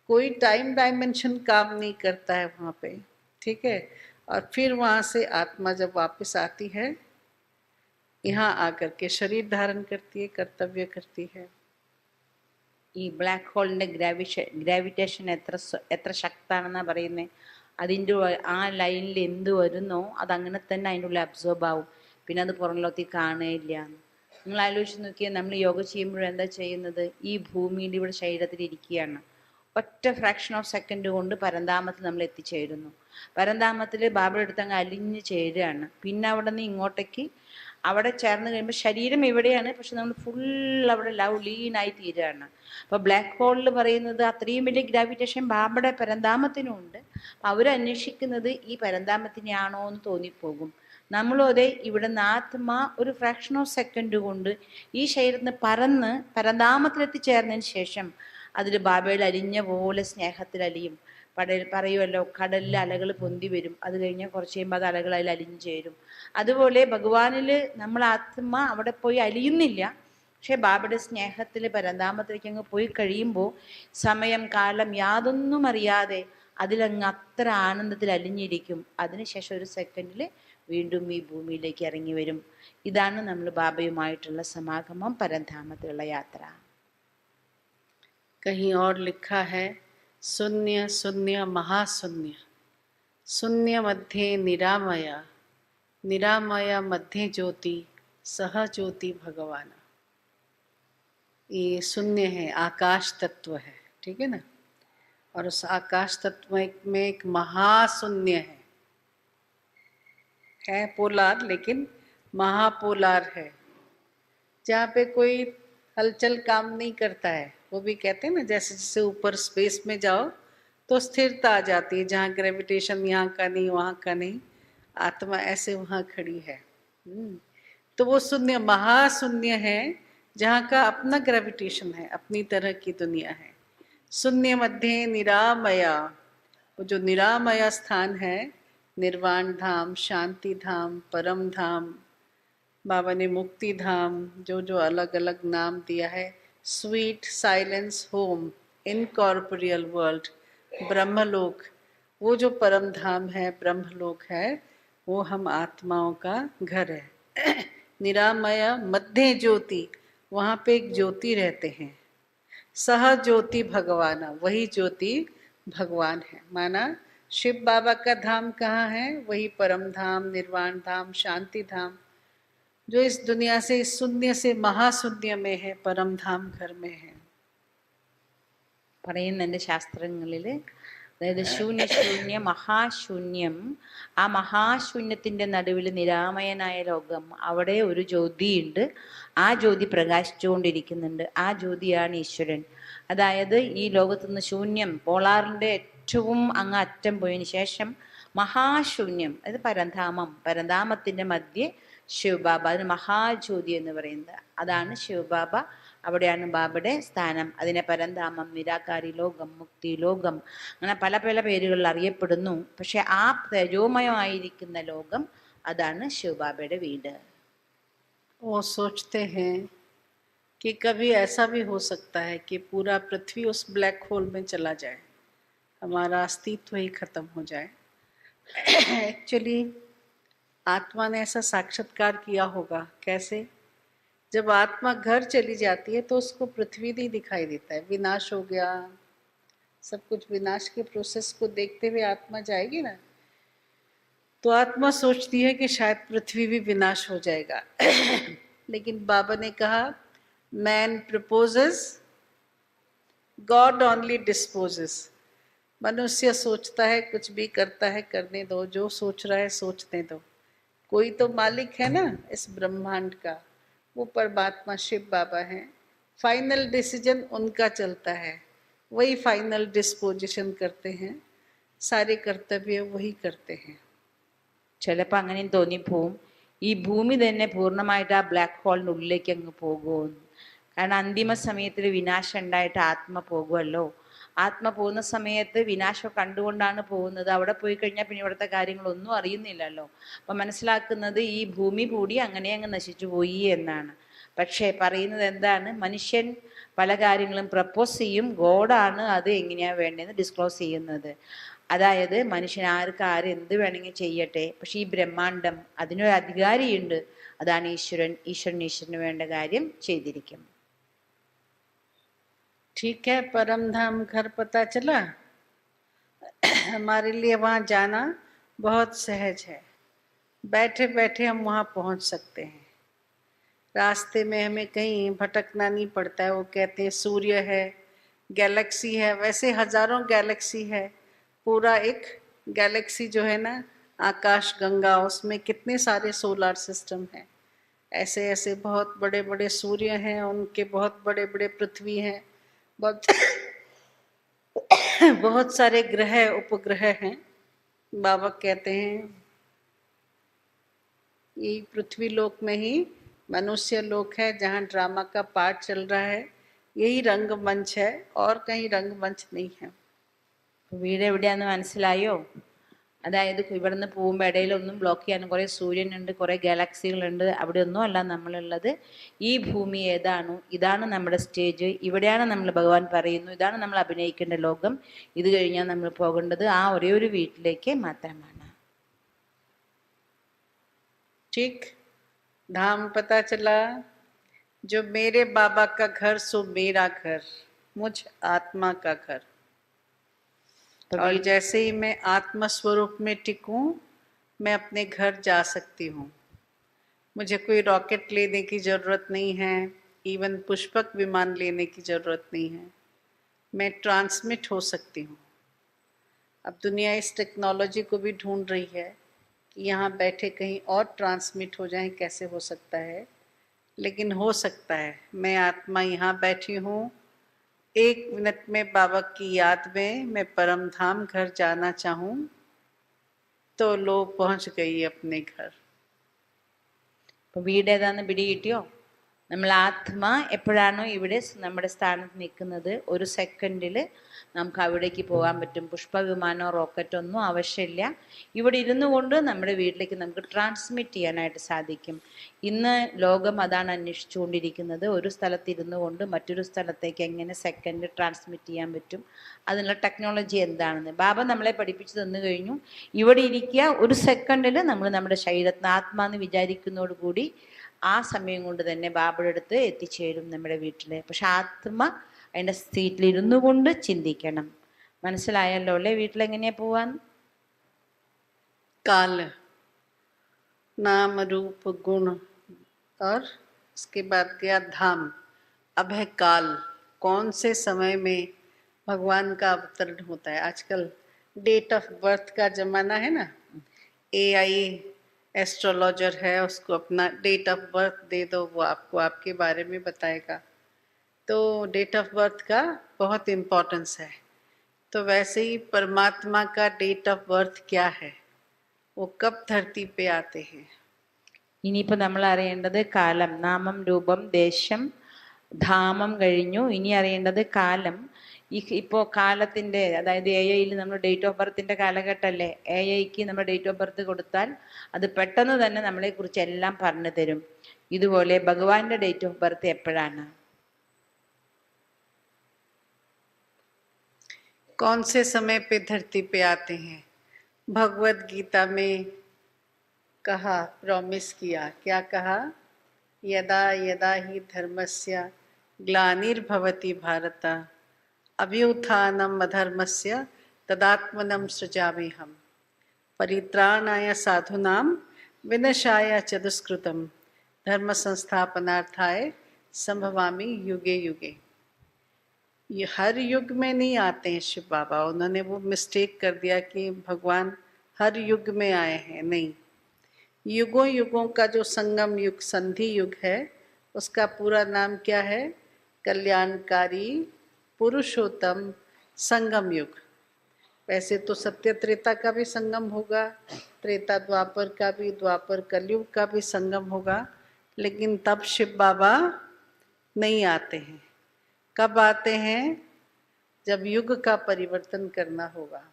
कोई टाइम डायमेंशन काम नहीं करता है वहाँ पे, ठीक है। और फिर वहाँ से आत्मा जब वापस आती है, यहाँ आकर के शरीर धारण करती है, कर्तव्य करती है। ഈ ബ്ലാക്ക് ഹോളിൻ്റെ ഗ്രാവിറ്റേഷൻ എത്ര ശക്തമാണെന്നാണ് പറയുന്നത്. അതിൻ്റെ ആ ലൈനിൽ എന്ത് വരുന്നോ അതങ്ങനെ തന്നെ അതിൻ്റെ ഉള്ളിൽ അബ്സോർബ് ആവും, പിന്നെ അത് പുറം ലോകത്തിൽ കാണുകയില്ല. നിങ്ങൾ ആലോചിച്ച് നോക്കിയാൽ നമ്മൾ യോഗ ചെയ്യുമ്പോഴെന്താ ചെയ്യുന്നത്? ഈ ഭൂമിയുടെ ഇവിടെ ശരീരത്തിൽ ഇരിക്കുകയാണ്, ഒറ്റ ഫ്രാക്ഷൻ ഓഫ് സെക്കൻഡ് കൊണ്ട് പരന്താമത്തിൽ നമ്മൾ എത്തിച്ചേരുന്നു. പരന്താമത്തിൽ ബാബയുടെ അടുത്ത് അങ്ങ് അലിഞ്ഞ് ചേരുകയാണ്. പിന്നെ അവിടെ നിന്ന് ഇങ്ങോട്ടേക്ക് അവിടെ ചേർന്ന് കഴിയുമ്പോൾ ശരീരം ഇവിടെയാണ്, പക്ഷെ നമ്മൾ ഫുൾ അവിടെ ലവ് ലീനായി തീരുകയാണ്. അപ്പോൾ ബ്ലാക്ക് ഹോളിൽ പറയുന്നത് അത്രയും വലിയ ഗ്രാവിറ്റേഷൻ ബാബയുടെ പരന്താമത്തിനും ഉണ്ട്. അവരന്വേഷിക്കുന്നത് ഈ പരന്താമത്തിനെയാണോ എന്ന് തോന്നിപ്പോകും. നമ്മളും അതെ, ഇവിടുന്ന് ആത്മാ ഒരു ഫ്രാക്ഷൻ ഓഫ് സെക്കൻഡ് കൊണ്ട് ഈ ശരീരത്തിൽ നിന്ന് പറന്ന് പരന്താമത്തിലെത്തിച്ചേർന്നതിന് ശേഷം അതിൽ ബാബയിൽ അലിഞ്ഞ പോലെ സ്നേഹത്തിൽ അലിയും. പറയുമല്ലോ, കടലിൽ അലകൾ പൊന്തി വരും, അത് കഴിഞ്ഞാൽ കുറച്ച് കഴിയുമ്പോൾ അത് അലകൾ അതിൽ അലിഞ്ഞു ചേരും. അതുപോലെ ഭഗവാനിൽ നമ്മൾ ആത്മ അവിടെ പോയി അലിയുന്നില്ല, പക്ഷെ ബാബയുടെ സ്നേഹത്തിൽ പരന്താമത്തിലേക്ക് അങ്ങ് പോയി കഴിയുമ്പോൾ സമയം കാലം യാതൊന്നും അറിയാതെ അതിലങ്ങ് അത്ര ആനന്ദത്തിൽ അലിഞ്ഞിരിക്കും. അതിനുശേഷം ഒരു സെക്കൻഡിൽ വീണ്ടും ഈ ഭൂമിയിലേക്ക് ഇറങ്ങി വരും. ഇതാണ് നമ്മൾ ബാബയുമായിട്ടുള്ള സമാഗമം, പരന്ധാമത്തിലുള്ള യാത്ര. कहीं और लिखा है शून्य शून्य महाशून्य, शून्य मध्य निरामया, निरामया मध्य ज्योति, सह ज्योति भगवान। ये शून्य है, आकाश तत्व है, ठीक है ना। और उस आकाश तत्व में एक महाशून्य है पोलार, लेकिन महापोलार है, जहाँ पे कोई हलचल काम नहीं करता है। वो भी कहते हैं ना, जैसे जैसे ऊपर स्पेस में जाओ तो स्थिरता आ जाती है, जहाँ ग्रेविटेशन यहाँ का नहीं वहाँ का नहीं, आत्मा ऐसे वहाँ खड़ी है। तो वो शून्य महाशून्य है, जहाँ का अपना ग्रेविटेशन है, अपनी तरह की दुनिया है। शून्य मध्य निरामया, वो जो निरामया स्थान है, निर्वाण धाम, शांति धाम, परम धाम, बाबा ने मुक्ति धाम, जो जो अलग अलग नाम दिया है, sweet silence home, incorporeal world, Brahmalok, वो जो परम धाम है, ब्रह्मलोक है, वो हम आत्माओं का घर है। निरामय मध्य ज्योति, वहाँ पे एक ज्योति रहते हैं। सह ज्योति भगवान, वही ज्योति भगवान है। माना शिव बाबा का धाम कहाँ है? वही परम धाम, निर्वाण धाम, शांति धाम, जो इस दुनिया से, इस शून्य से महाशून्य में है, परम धाम घर में है। പറയുന്നുണ്ട് ശാസ്ത്രങ്ങളിൽ, അതായത് ശൂന്യ ശൂന്യ മഹാശൂന്യം, ആ മഹാശൂന്യത്തിൻ്റെ നടുവിൽ നിരാമയനായ ലോകം, അവിടെ ഒരു ജ്യോതിയുണ്ട്. ആ ജ്യോതി പ്രകാശിച്ചുകൊണ്ടിരിക്കുന്നുണ്ട്. ആ ജ്യോതിയാണ് ഈശ്വരൻ. അതായത് ഈ ലോകത്തുനിന്ന് ശൂന്യം, പോളാറിൻ്റെ ഏറ്റവും അങ്ങ് അറ്റം പോയതിന് ശേഷം മഹാശൂന്യം, അത് പരന്ധാമം, പരന്ധാമത്തിൻ്റെ മധ്യേ ശിവബാബ, അതിന് മഹാജ്യോതി എന്ന് പറയുന്നത് അതാണ് ശിവബാബ. അവിടെയാണ് ബാബയുടെ സ്ഥാനം. അതിനെ പരന്ധാമം, നിരാകാരി ലോകം, മുക്തി ലോകം, അങ്ങനെ പല പല പേരുകളിൽ അറിയപ്പെടുന്നു. പക്ഷെ ആ തേജോമയമായിരിക്കുന്ന ലോകം, അതാണ് ശിവബാബയുടെ വീട്. वो सोचते हैं कि कभी ऐसा भी हो सकता है कि पूरा पृथ्वी उस ब्लैक होल में चला जाए, हमारा अस्तित्व ही खत्म हो जाए। एक्चुअली आत्मा ने ऐसा साक्षात्कार किया होगा। कैसे? जब आत्मा घर चली जाती है तो उसको पृथ्वी नहीं दिखाई देता है, विनाश हो गया, सब कुछ विनाश के प्रोसेस को देखते हुए आत्मा जाएगी ना, तो आत्मा सोचती है कि शायद पृथ्वी भी विनाश हो जाएगा। लेकिन बाबा ने कहा, man proposes, God only dispossess. मनुष्य सोचता है, कुछ भी करता है, करने दो, जो सोच रहा है सोचने दो। कोई तो मालिक है ना इस ब्रह्मांड का, वो परमात्मा शिव बाबा हैं। फाइनल डिसीजन उनका चलता है, वही फाइनल डिस्पोजिशन करते हैं, सारे कर्तव्य वही करते हैं। ചിലപ്പോൾ അങ്ങനെയും തോന്നിപ്പോവും ഈ ഭൂമി തന്നെ പൂർണ്ണമായിട്ട് ആ ബ്ലാക്ക് ഹോളിൻ്റെ ഉള്ളിലേക്ക് അങ്ങ് പോകുമെന്ന്. കാരണം അന്തിമ സമയത്തിൽ വിനാശം ഉണ്ടായിട്ട് ആത്മ പോകുമല്ലോ. ആത്മ പോകുന്ന സമയത്ത് വിനാശം കണ്ടുകൊണ്ടാണ് പോകുന്നത്. അവിടെ പോയി കഴിഞ്ഞാൽ പിന്നെ ഇവിടുത്തെ കാര്യങ്ങളൊന്നും അറിയുന്നില്ലല്ലോ. അപ്പം മനസ്സിലാക്കുന്നത് ഈ ഭൂമി കൂടി അങ്ങനെ അങ്ങ് നശിച്ചു പോയി എന്നാണ്. പക്ഷേ പറയുന്നത് എന്താണ്? മനുഷ്യൻ പല കാര്യങ്ങളും പ്രപ്പോസ് ചെയ്യും, ഗോഡാണ് അത് എങ്ങനെയാണ് വേണ്ടതെന്ന് ഡിസ്ക്ലോസ് ചെയ്യുന്നത്. അതായത് മനുഷ്യൻ ആർക്ക് എന്ത് വേണമെങ്കിൽ ചെയ്യട്ടെ, പക്ഷെ ഈ ബ്രഹ്മാണ്ടം അതിനൊരു അധികാരിയുണ്ട്, അതാണ് ഈശ്വരൻ. ഈശ്വരന് വേണ്ട കാര്യം ചെയ്തിരിക്കും. ठीक है, परम धाम घर पता चला। हमारे लिए वहाँ जाना बहुत सहज है, बैठे बैठे हम वहाँ पहुँच सकते हैं। रास्ते में हमें कहीं भटकना नहीं पड़ता है। वो कहते हैं सूर्य है, गैलेक्सी है, वैसे हजारों गैलेक्सी है। पूरा एक गैलेक्सी जो है ना, आकाश गंगा, उसमें कितने सारे सोलर सिस्टम हैं। ऐसे ऐसे बहुत बड़े बड़े सूर्य हैं, उनके बहुत बड़े बड़े पृथ्वी हैं, बहुत बहुत सारे ग्रह उपग्रह हैं। बाबा कहते हैं ये पृथ्वी लोक में ही मनुष्य लोक है, जहाँ ड्रामा का पार्ट चल रहा है। यही रंगमंच है, और कहीं रंगमंच नहीं है। വീട് എവിടെയാന്ന് മനസ്സിലായോ? അതായത് ഇവിടുന്ന് പോകുമ്പോൾ ഇടയിലൊന്നും ബ്ലോക്ക് ചെയ്യാനും കുറേ സൂര്യനുണ്ട്, കുറേ ഗാലക്സികളുണ്ട്. അവിടെ ഒന്നും അല്ല നമ്മളുള്ളത്. ഈ ഭൂമി ഏതാണോ ഇതാണ് നമ്മുടെ സ്റ്റേജ്. ഇവിടെയാണ് നമ്മൾ ഭഗവാൻ പറയുന്നു ഇതാണ് നമ്മൾ അഭിനയിക്കേണ്ട ലോകം. ഇത് കഴിഞ്ഞാൽ നമ്മൾ പോകേണ്ടത് ആ ഒരേ ഒരു വീട്ടിലേക്ക് മാത്രമാണ്. ठीक, धाम पता चला। जो मेरे बाबा का घर सो मेरा घर, मुझ आत्मा का घर। और जैसे ही मैं आत्मा स्वरूप में टिकूं, मैं अपने घर जा सकती हूँ। मुझे कोई रॉकेट लेने की जरूरत नहीं है, इवन पुष्पक विमान लेने की जरूरत नहीं है। मैं ट्रांसमिट हो सकती हूँ। अब दुनिया इस टेक्नोलॉजी को भी ढूंढ रही है कि यहाँ बैठे कहीं और ट्रांसमिट हो जाए, कैसे हो सकता है, लेकिन हो सकता है। मैं आत्मा यहाँ बैठी हूँ, 1 मिनट में बाबा की याद में मैं परम धाम घर जाना चाहूँ तो लो पहुँच गई अपने घर। വീട് ഏതാന്ന് പിടികിട്ടിയോ? നമ്മൾ ആത്മ എപ്പോഴാണോ ഇവിടെ നമ്മുടെ സ്ഥാനത്ത് നിൽക്കുന്നത്, ഒരു സെക്കൻഡിൽ നമുക്ക് അവിടേക്ക് പോകാൻ പറ്റും. പുഷ്പവിമാനോ റോക്കറ്റോ ഒന്നും ആവശ്യമില്ല. ഇവിടെ ഇരുന്നു കൊണ്ട് നമ്മുടെ വീട്ടിലേക്ക് നമുക്ക് ട്രാൻസ്മിറ്റ് ചെയ്യാനായിട്ട് സാധിക്കും. ഇന്ന് ലോകം അതാണ് അന്വേഷിച്ചുകൊണ്ടിരിക്കുന്നത്. ഒരു സ്ഥലത്ത് ഇരുന്നു കൊണ്ട് മറ്റൊരു സ്ഥലത്തേക്ക് എങ്ങനെ സെക്കൻഡ് ട്രാൻസ്മിറ്റ് ചെയ്യാൻ പറ്റും, അതിനുള്ള ടെക്നോളജി എന്താണെന്ന് ബാബ നമ്മളെ പഠിപ്പിച്ചു തന്നു കഴിഞ്ഞു. ഇവിടെ ഇരിക്കുക, ഒരു സെക്കൻഡിൽ നമ്മൾ നമ്മുടെ ശരീരത്തിന് ആത്മാന്ന് വിചാരിക്കുന്നതോടുകൂടി ആ സമയം കൊണ്ട് തന്നെ ബാബയുടെ അടുത്ത് എത്തിച്ചേരും നമ്മുടെ വീട്ടിൽ. പക്ഷെ ആത്മ അതിൻ്റെ സീറ്റിലിരുന്നു കൊണ്ട് ചിന്തിക്കണം. മനസ്സിലായല്ലോ അല്ലേ വീട്ടിലെങ്ങനെയാ പോവാൻ? काल, नाम रूप गुण, और उसके बाद गया धाम। अब है काल, कौन से समय में भगवान का अवतरण होता है। आजकल डेट ऑफ बर्थ का जमाना है ना, AI एस्ट्रोलॉजर है, उसको अपना डेट ऑफ बर्थ दे दो, वो आपको आपके बारे में बताएगा। तो डेट ऑफ बर्थ का बहुत इम्पोर्टेंस है। तो वैसे ही परमात्मा का डेट ऑफ बर्थ क्या है, वो कब धरती पे आते हैं। ഇനിയിപ്പോൾ നമ്മൾ അറിയേണ്ടത് കാലം. നാമം രൂപം ദേശം ധാമം കഴിഞ്ഞു. ഇനി അറിയേണ്ടത് കാലം. ഇപ്പോൾ കാലത്തിൻ്റെ, അതായത് AI നമ്മൾ ഡേറ്റ് ഓഫ് ബർത്തിൻ്റെ കാലഘട്ടമല്ലേ. AI നമ്മൾ ഡേറ്റ് ഓഫ് ബർത്ത് കൊടുത്താൽ അത് പെട്ടെന്ന് തന്നെ നമ്മളെക്കുറിച്ച് എല്ലാം പറഞ്ഞു തരും. ഇതുപോലെ ഭഗവാന്റെ ഡേറ്റ് ഓഫ് ബർത്ത് എപ്പോഴാണ്? कौन से समय पे धरती पे आते हैं? भगवत गीता में कहा, प्रॉमिस किया, क्या कहा? यदा यदा ही धर्मस्य ग्लानिर्भवति भारत अभ्युत्थानम् अधर्मस्य तदात्मनं सृजाम्यहम् परित्राणाय साधूनां विनाशाय च दुष्कृतं धर्म संस्थापनार्थाय संभवामि युगे युगे। ये हर युग में नहीं आते हैं शिव बाबा, उन्होंने वो मिस्टेक कर दिया कि भगवान हर युग में आए हैं, नहीं। युगों युगों का जो संगम युग, संधि युग है, उसका पूरा नाम क्या है? कल्याणकारी पुरुषोत्तम संगम युग। वैसे तो सत्य त्रेता का भी संगम होगा, त्रेता द्वापर का भी, द्वापर कलयुग का भी संगम होगा, लेकिन तब शिव बाबा नहीं आते हैं। कब आते हैं? जब युग का परिवर्तन करना होगा,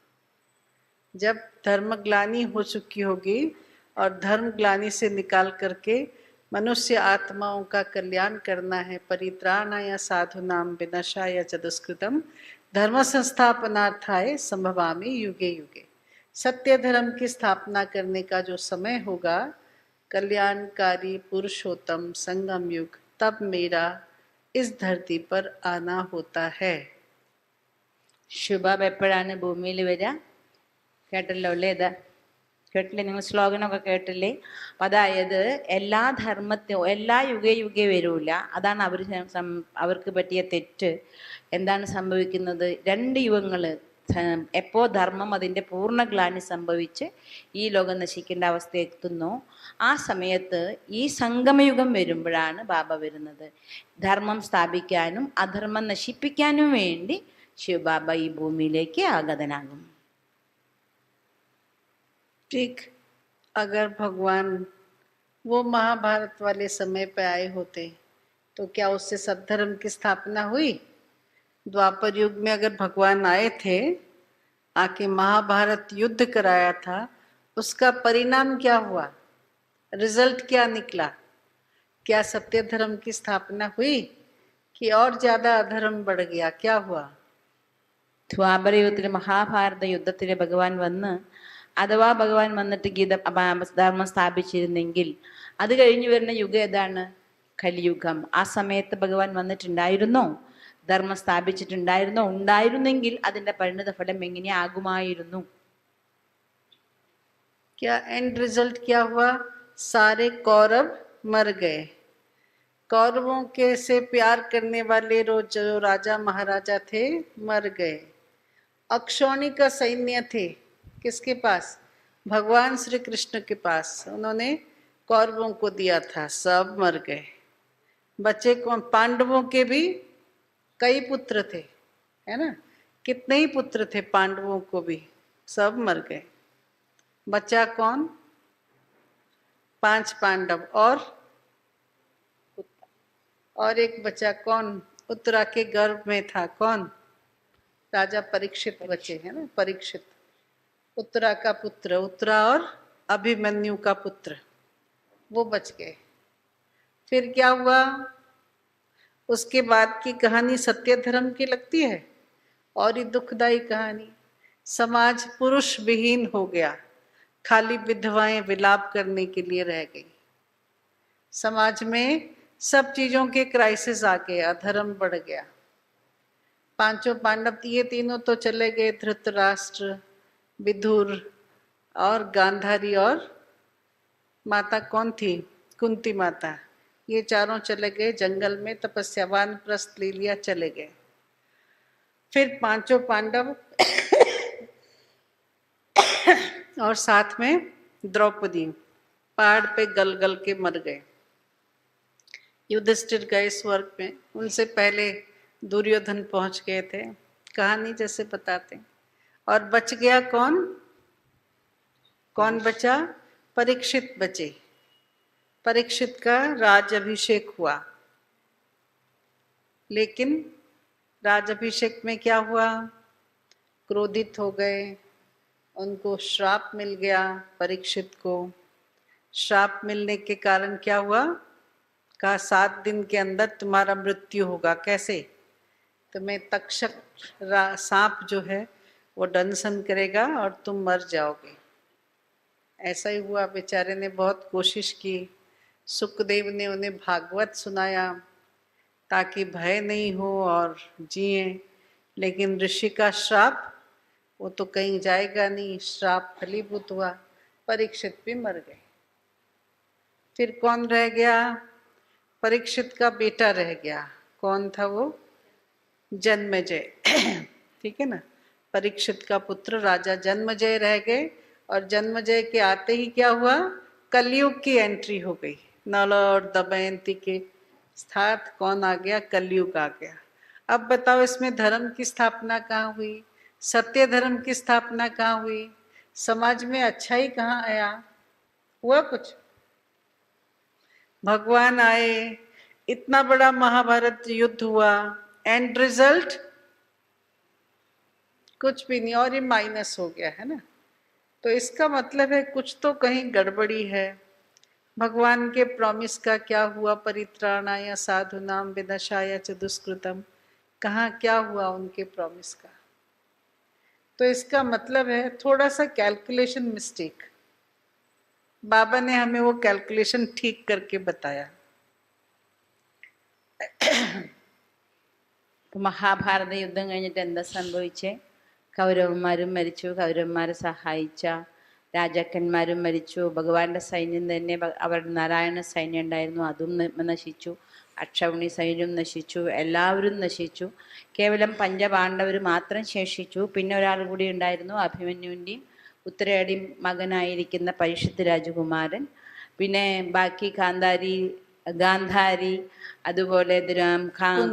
जब धर्मग्लानि हो चुकी होगी और धर्मग्लानि से निकाल करके मनुष्य आत्माओं का कल्याण करना है। परित्राणाय साधूनां विनाशाय च दुष्कृतम् धर्म संस्थापनार्थाय संभवामि युगे युगे। सत्य धर्म की स्थापना करने का जो समय होगा, कल्याणकारी पुरुषोत्तम संगम युग, तब मेरा इस धरती पर आना होता है। ശുഭാബ് എപ്പോഴാണ് ഭൂമിയിൽ വരിക? കേട്ടല്ലോ അല്ലേ? ഇത് കേട്ടില്ലേ? നിങ്ങൾ ശ്ലോകനൊക്കെ കേട്ടില്ലേ? അതായത് എല്ലാ എല്ലാ യുഗേ വരൂല. അതാണ് അവർക്ക് പറ്റിയ തെറ്റ്. എന്താണ് സംഭവിക്കുന്നത്? 2 യുഗങ്ങൾ എപ്പോ ധർമ്മം അതിൻ്റെ പൂർണ്ണഗ്ലാനി സംഭവിച്ച് ഈ ലോകം നശിക്കേണ്ട അവസ്ഥ എത്തുന്നു, ആ സമയത്ത് ഈ സംഗമയുഗം വരുമ്പോഴാണ് ബാബ വരുന്നത്. ധർമ്മം സ്ഥാപിക്കാനും അധർമ്മം നശിപ്പിക്കാനും വേണ്ടി ശിവബാബ ഈ ഭൂമിയിലേക്ക് ആഗതനാകും. ठीक, अगर भगवान वो महाभारत वाले समय पे आए होते तो क्या उससे सब धर्म की स्थापना हुई? द्वापर युग में अगर भगवान आए थे, आके महाभारत युद्ध कराया था, उसका परिणाम क्या हुआ? रिजल्ट क्या निकला? क्या सत्य धर्म की स्थापना हुई कि और ज्यादा अधर्म बढ़ गया? क्या हुआ? ദ്വാപര യുഗത്തിൽ മഹാഭാരത യുദ്ധത്തിൽ ഭഗവാൻ വന്ന്, അഥവാ ഭഗവാൻ വന്നിട്ട് ധർമ്മം സ്ഥാപിച്ചിരുന്നെങ്കിൽ അത് കഴിഞ്ഞു വരുന്ന യുഗം ഏതാണ്? കലിയുഗം. ആ സമയത്ത് ഭഗവാൻ വന്നിട്ടുണ്ടായിരുന്നോ? ധർമ്മം സ്ഥാപിച്ചിട്ടുണ്ടായിരുന്നോ? ഉണ്ടായിരുന്നെങ്കിൽ അതിന്റെ പരിണിത ഫലം എങ്ങനെയാകുമായിരുന്നു? क्या एंड रिजल्ट क्या हुआ? सारे कौरव मर गए। कौरवों के से प्यार करने वाले जो राजा महाराजा थे, मर गए। अक्षौणी का सैन्य थे किसके पास? भगवान श्री कृष्ण के पास। उन्होंने कौरवों को दिया था, सब मर गए। बच्चे कौन? पांडवों के भी कई पुत्र थे, है ना? कितने ही पुत्र थे पांडवों को भी, सब मर गए। बचा कौन? 5 पांडव और एक बचा कौन? उत्तरा के गर्भ में था कौन? राजा परीक्षित बचे, है ना? परीक्षित, उत्तरा का पुत्र, उत्तरा और अभिमन्यु का पुत्र, वो बच गए। फिर क्या हुआ? उसके बाद की कहानी सत्य धर्म की लगती है, और ये दुखदाई कहानी। समाज पुरुष विहीन हो गया, खाली विधवाएं विलाप करने के लिए रह गई। समाज में सब चीजों के क्राइसिस आ गए, अधर्म बढ़ गया। 5 पांडव, ये तीनों तो चले गए, धृतराष्ट्र, विदुर और गांधारी, और माता कौन थी? कुंती माता। ये चारों चले गए जंगल में तपस्या, वानप्रस्थ ले लिया, चले गए। फिर 5 पांडव और साथ में द्रौपदी पहाड़ पे गल गल के मर गए। युधिष्ठिर गए स्वर्ग में, उनसे पहले दुर्योधन पहुंच गए थे, कहानी जैसे बताते। और बच गया कौन? कौन बचा? परीक्षित बचे। परीक्षित का राजाभिषेक हुआ, लेकिन राजाभिषेक में क्या हुआ? क्रोधित हो गए, उनको श्राप मिल गया। परीक्षित को श्राप मिलने के कारण क्या हुआ? कहा 7 दिन के अंदर तुम्हारा मृत्यु होगा। कैसे? तुम्हें तक्षक सांप जो है वो दंशन करेगा और तुम मर जाओगे। ऐसा ही हुआ, बेचारे ने बहुत कोशिश की। सुखदेव ने उन्हें भागवत सुनाया ताकि भय नहीं हो और जिए, लेकिन ऋषि का श्राप, वो तो कहीं जाएगा नहीं, श्राप फलीभूत हुआ, परीक्षित भी मर गए। फिर कौन रह गया? परीक्षित का बेटा रह गया। कौन था वो? जन्मेजय। ठीक है ना, परीक्षित का पुत्र राजा जन्मेजय रह गए, और जन्मेजय के आते ही क्या हुआ? कलयुग की एंट्री हो गई। नल और दमयंती के साथ कौन आ गया? कलयुग आ गया। अब बताओ, इसमें धर्म की स्थापना कहाँ हुई? सत्य धर्म की स्थापना कहाँ हुई? समाज में अच्छाई कहाँ आया? हुआ कुछ? भगवान आए, इतना बड़ा महाभारत युद्ध हुआ, एंड रिजल्ट कुछ भी नहीं, और ये माइनस हो गया है ना। तो इसका मतलब है कुछ तो कहीं गड़बड़ी है। भगवान के प्रॉमिस का क्या हुआ? परित्राणाय साधुनाम विनाशाय च दुष्कृतम, कहाँ क्या हुआ उनके प्रॉमिस का? तो इसका मतलब है थोड़ा सा कैलकुलेशन मिस्टेक। बाबा ने हमें वो कैलकुलेशन ठीक करके बताया। മഹാഭാരത യുദ്ധം കഴിഞ്ഞിട്ട് എന്താ സംഭവിച്ചേ? കൗരവന്മാരും മരിച്ചു, കൗരവന്മാരെ സഹായിച്ച രാജാക്കന്മാരും മരിച്ചു, ഭഗവാന്റെ സൈന്യം തന്നെ അവരുടെ നാരായണ സൈന്യം ഉണ്ടായിരുന്നു, അതും നശിച്ചു, അക്ഷൗണി സൈന്യം നശിച്ചു, എല്ലാവരും നശിച്ചു. കേവലം പഞ്ചപാണ്ഡവർ മാത്രം ശേഷിച്ചു. പിന്നെ ഒരാൾ കൂടി ഉണ്ടായിരുന്നു, അഭിമന്യുവിൻ്റെയും ഉത്തരേടിയും മകനായിരിക്കുന്ന പരീക്ഷിത്ത് രാജകുമാരൻ. പിന്നെ ബാക്കി ഗാന്ധാരി, അതുപോലെ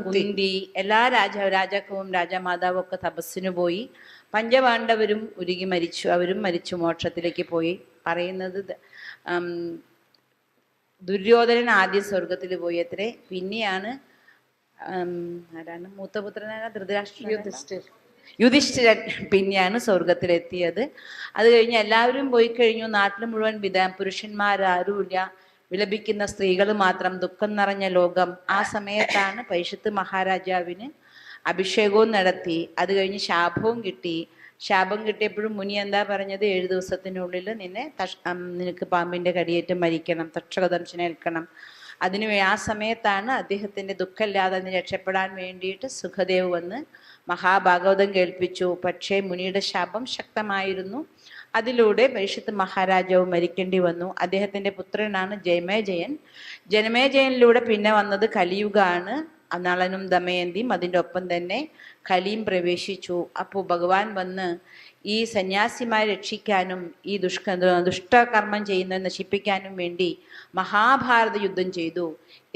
കുന്തി, എല്ലാ രാജാക്കവും രാജാമാതാവും ഒക്കെ തപസ്സിന് പോയി. പഞ്ചപാണ്ഡവരും ഉരുകി മരിച്ചു, അവരും മരിച്ചു, മോക്ഷത്തിലേക്ക് പോയി. പറയുന്നത് ദുര്യോധനൻ ആദ്യം സ്വർഗത്തിൽ പോയി അത്രേ. പിന്നെയാണ് ആരാണ് മൂത്തപുത്രനായ യുധിഷ്ഠിരൻ പിന്നെയാണ് സ്വർഗത്തിലെത്തിയത്. അത് കഴിഞ്ഞ് എല്ലാവരും പോയി കഴിഞ്ഞു. നാട്ടിൽ മുഴുവൻ പുരുഷന്മാരാരുമില്ല, വിലപിക്കുന്ന സ്ത്രീകൾ മാത്രം, ദുഃഖം നിറഞ്ഞ ലോകം. ആ സമയത്താണ് പരീക്ഷിത്ത് മഹാരാജാവിന് അഭിഷേകവും നടത്തി. അത് കഴിഞ്ഞ് ശാപവും കിട്ടി. ശാപം കിട്ടിയപ്പോഴും മുനി എന്താ പറഞ്ഞത്? 7 ദിവസത്തിനുള്ളിൽ നിനക്ക് പാമ്പിന്റെ കടിയേറ്റ് മരിക്കണം, തക്ഷകദംശനേൽക്കണം. ആ സമയത്താണ് അദ്ദേഹത്തിന്റെ ദുഃഖമില്ലാതെ രക്ഷപ്പെടാൻ വേണ്ടിയിട്ട് സുഖദേവ് വന്ന് മഹാഭാഗവതം കേൾപ്പിച്ചു. പക്ഷേ മുനിയുടെ ശാപം ശക്തമായിരുന്നു. അതിലൂടെ പരീക്ഷിത്ത് മഹാരാജാവ് മരിക്കേണ്ടി വന്നു. അദ്ദേഹത്തിന്റെ പുത്രനാണ് ജനമേജയൻ. ജനമേജയനിലൂടെ പിന്നെ വന്നത് കലിയുഗാണ്. നളനും ദമയന്തിയും, അതിൻ്റെ ഒപ്പം തന്നെ കലിയും പ്രവേശിച്ചു. അപ്പോൾ ഭഗവാൻ വന്ന് ഈ സന്യാസിമാരെ രക്ഷിക്കാനും ഈ ദുഷ്ടകർമ്മം ചെയ്യുന്നത് നശിപ്പിക്കാനും വേണ്ടി മഹാഭാരത യുദ്ധം ചെയ്തു.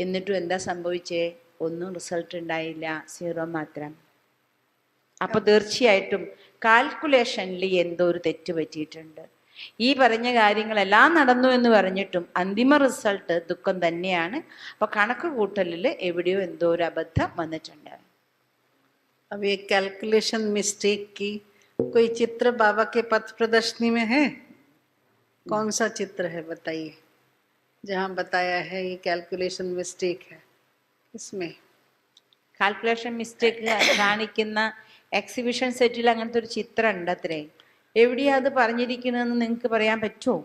എന്നിട്ടും എന്താ സംഭവിച്ചേ? ഒന്നും റിസൾട്ട് ഉണ്ടായില്ല, 0 മാത്രം. അപ്പൊ തീർച്ചയായിട്ടും കാൽക്കുലേഷനിൽ എന്തോ ഒരു തെറ്റ് പറ്റിയിട്ടുണ്ട്. ഈ പറഞ്ഞ കാര്യങ്ങളെല്ലാം നടന്നു എന്ന് പറഞ്ഞിട്ടും അന്തിമ റിസൾട്ട് ദുഃഖം തന്നെയാണ്. അപ്പൊ കണക്ക് കൂട്ടലിൽ എവിടെയോ എന്തോ ഒരു അബദ്ധം വന്നിട്ടുണ്ട്. अब ये कैलकुलेशन मिस्टेक की कोई चित्र बाबा के पथ प्रदर्शनी में है? कौन सा चित्र है बताइए, जहाँ बताया है ये कैलकुलेशन मिस्टेक है? इसमें കാൽക്കുലേഷൻ മിസ്റ്റേക്ക് കാണിക്കുന്ന എക്സിബിഷൻ സെറ്റിൽ അങ്ങനത്തെ ഒരു ചിത്രം ഉണ്ട് അത്രേ. എവിടെയാ അത് പറഞ്ഞിരിക്കണമെന്ന് നിങ്ങൾക്ക് പറയാൻ പറ്റുമോ?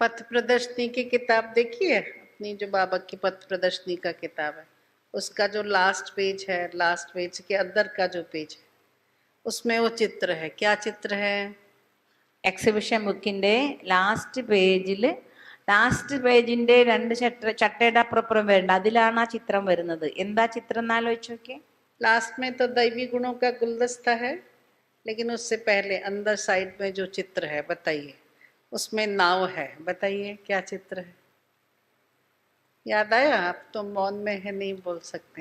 पथ प्रदर्शनी की किताब देखिए अपनी, जो बाबा की पथ प्रदर्शनी का किताब है, उसका जो लास्ट पेज है, लास्ट पेज के अंदर का जो पेज है, उसमें वो चित्र है. क्या चित्र है? എക്സിബിഷൻ ബുക്കിന്റെ ലാസ്റ്റ് പേജിന്റെ 2 ചട്ടയുടെ അപ്പുറം വരണ്ട, അതിലാണ് ആ ചിത്രം വരുന്നത്. എന്താ ചിത്രം എന്നാലോചിച്ച് നോക്കിയേ. लास्ट में तो दैवी गुणों का गुलदस्ता है, लेकिन उससे पहले अंदर साइड में जो चित्र है बताइए, उसमें नाव है. बताइए क्या चित्र है? याद आया? आप तो मौन में है, नहीं बोल सकते.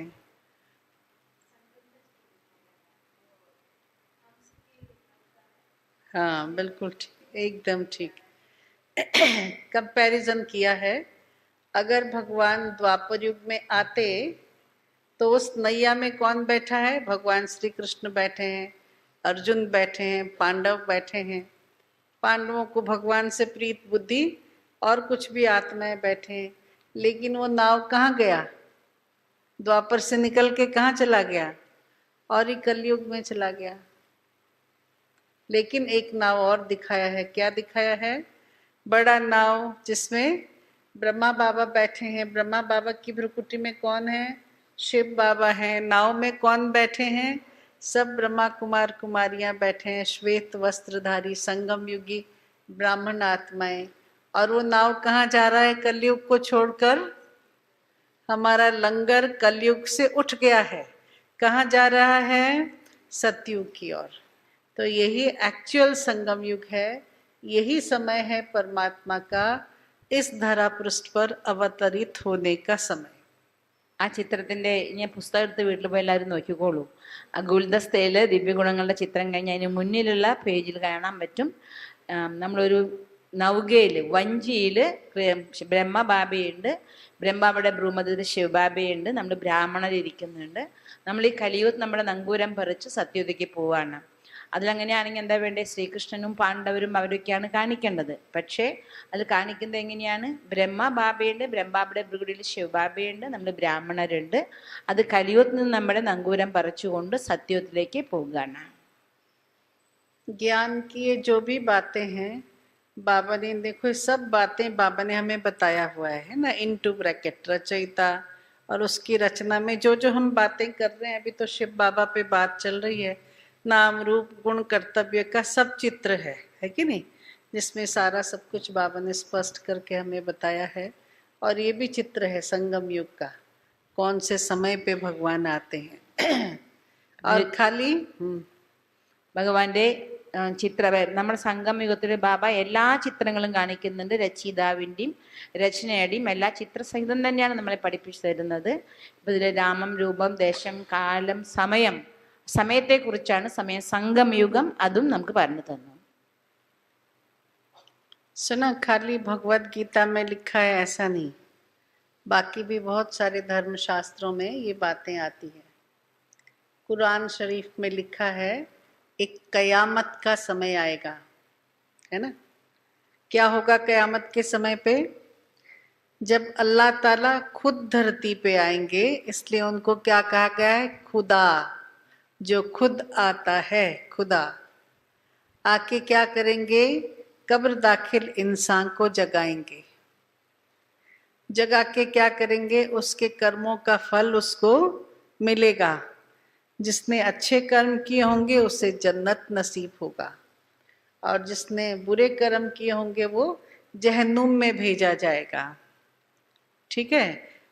हाँ बिल्कुल ठीक, एकदम ठीक. कंपैरिजन किया है. अगर भगवान द्वापर युग में आते तो उस नैया में कौन बैठा है? भगवान श्री कृष्ण बैठे हैं, अर्जुन बैठे हैं, पांडव बैठे हैं. पांडवों को भगवान से प्रीत बुद्धि और कुछ भी आत्माएं बैठे हैं, लेकिन वो नाव कहाँ गया? द्वापर से निकल के कहाँ चला गया? और ही कलयुग में चला गया. लेकिन एक नाव और दिखाया है। क्या दिखाया है? बड़ा नाव जिसमें ब्रह्मा बाबा बैठे हैं। ब्रह्मा बाबा की भ्रुकुटी में कौन है? शिव बाबा हैं। नाव में कौन बैठे हैं? सब ब्रह्मा कुमार कुमारियां बैठे हैं, श्वेत वस्त्रधारी संगम युगी ब्राह्मण आत्माएं। और वो नाव कहाँ जा रहा है? कलयुग को छोड़कर। हमारा लंगर कलयुग से उठ गया है। कहाँ जा रहा है? सतयुग की ओर। तो यही एक्चुअल संगम युग है। यही समय है परमात्मा का इस धरा पृष्ठ पर अवतरित होने का समय। ആ ചിത്രത്തിന്റെ ഞാൻ പുസ്തകം എടുത്ത് വീട്ടിൽ പോയി എല്ലാവരും നോക്കിക്കോളൂ. ആ ഗുൽദസ്തയില് ദിവ്യഗുണങ്ങളുടെ ചിത്രം കഴിഞ്ഞ് അതിന് മുന്നിലുള്ള പേജിൽ കാണാൻ പറ്റും. നമ്മളൊരു നൗകയില് വഞ്ചിയില് ബ്രഹ്മബാബയുണ്ട്, ബ്രഹ്മബാബയുടെ ഭ്രൂമതിൽ ശിവബാബയുണ്ട്, നമ്മൾ ബ്രാഹ്മണരിയ്ക്കുന്നുണ്ട്. നമ്മൾ ഈ കലിയുഗത്ത് നമ്മുടെ നങ്കൂരം പറിച്ച് സത്യയുഗത്തിലേക്ക് പോവാണ്. അതിലങ്ങനെയാണെങ്കിൽ എന്താ വേണ്ടേ? ശ്രീകൃഷ്ണനും പാണ്ഡവരും അവരൊക്കെയാണ് കാണിക്കേണ്ടത്. പക്ഷേ അത് കാണിക്കുന്നത് എങ്ങനെയാണ്? ബ്രഹ്മബാബയുണ്ട്, ബ്രഹ്മബാബയുടെ ഭൃഗുടിയിൽ ശിവബാബയുണ്ട്, നമ്മൾ ബ്രാഹ്മണരുണ്ട്. അത് കലിയുഗത്തിൽ നിന്ന് നമ്മുടെ നങ്കൂരം പറിച്ചുകൊണ്ട് സത്യത്തിലേക്ക് പോകുകയാണ്. ज्ञान की ये जो भी बातें हैं बाबा ने, देखो सब बातें बाबा ने हमें बताया हुआ है ना, इनटू ब्रैकेट रचयिता। और उसकी रचना में जो जो हम बातें कर रहे हैं, अभी तो शिव बाबा पे बात चल रही है, नाम रूप गुण कर्तव्य का सब चित्र है कि नहीं, जिसमें सारा सब कुछ बाबा ने स्पष्ट करके हमें बताया है। और ये भी चित्र है संगम युग का, कौन से समय पे भगवान आते हैं। और खाली ഭഗവാന്റെ ചിത്ര നമ്മുടെ സംഗമയുഗത്തിലെ ബാബ എല്ലാ ചിത്രങ്ങളും കാണിക്കുന്നുണ്ട്. രചയിതാവിൻ്റെയും രചനയുടെയും എല്ലാ ചിത്രസഹിതം തന്നെയാണ് നമ്മളെ പഠിപ്പിച്ചു തരുന്നത്. ഇപ്പം ഇതിൽ രാമം, രൂപം, ദേശം, കാലം, സമയം, സമയത്തെക്കുറിച്ചാണ് സമയം സംഗമയുഗം, അതും നമുക്ക് പറഞ്ഞു തന്നു. सुना, खाली भगवत गीता में लिखा है ऐसा नहीं, बाकी भी बहुत सारे धर्म शास्त्रों में ये बातें आती है। कुरान शरीफ में लिखा है एक कयामत का समय आएगा, है ना। क्या होगा कयामत के समय पे? जब अल्लाह ताला खुद धरती पे आएंगे, इसलिए उनको क्या कहा गया है? खुदा। जो खुद आता है, खुदा आके क्या करेंगे? कब्र दाखिल इंसान को जगाएंगे। जगा के क्या करेंगे? उसके कर्मों का फल उसको मिलेगा। जिसने अच्छे कर्म किए होंगे उसे जन्नत नसीब होगा, और जिसने बुरे कर्म किए होंगे वो जहन्नुम में भेजा जाएगा। ठीक है।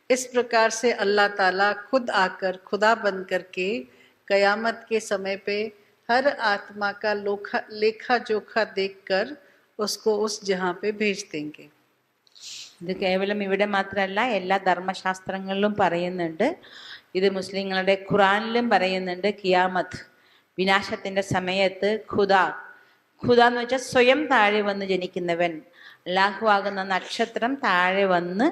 इस प्रकार से अल्लाह ताला खुद आकर खुदा बन करके कयामत के समय पे हर आत्मा का लेखा जोखा देखकर उसको उस जहां पे भेज देंगे। ഇത് കേവലം ഇവിടെ മാത്രമല്ല, എല്ലാ ധർമ്മശാസ്ത്രങ്ങളിലും പറയുന്നുണ്ട്. ഇത് മുസ്ലിങ്ങളുടെ ഖുറാനിലും പറയുന്നുണ്ട്. കിയാമത്ത്, വിനാശത്തിന്റെ സമയത്ത് ഖുദ എന്ന് വെച്ചാൽ സ്വയം താഴെ വന്ന് ജനിക്കുന്നവൻ, അല്ലാഹു ആകുന്ന നക്ഷത്രം താഴെ വന്ന്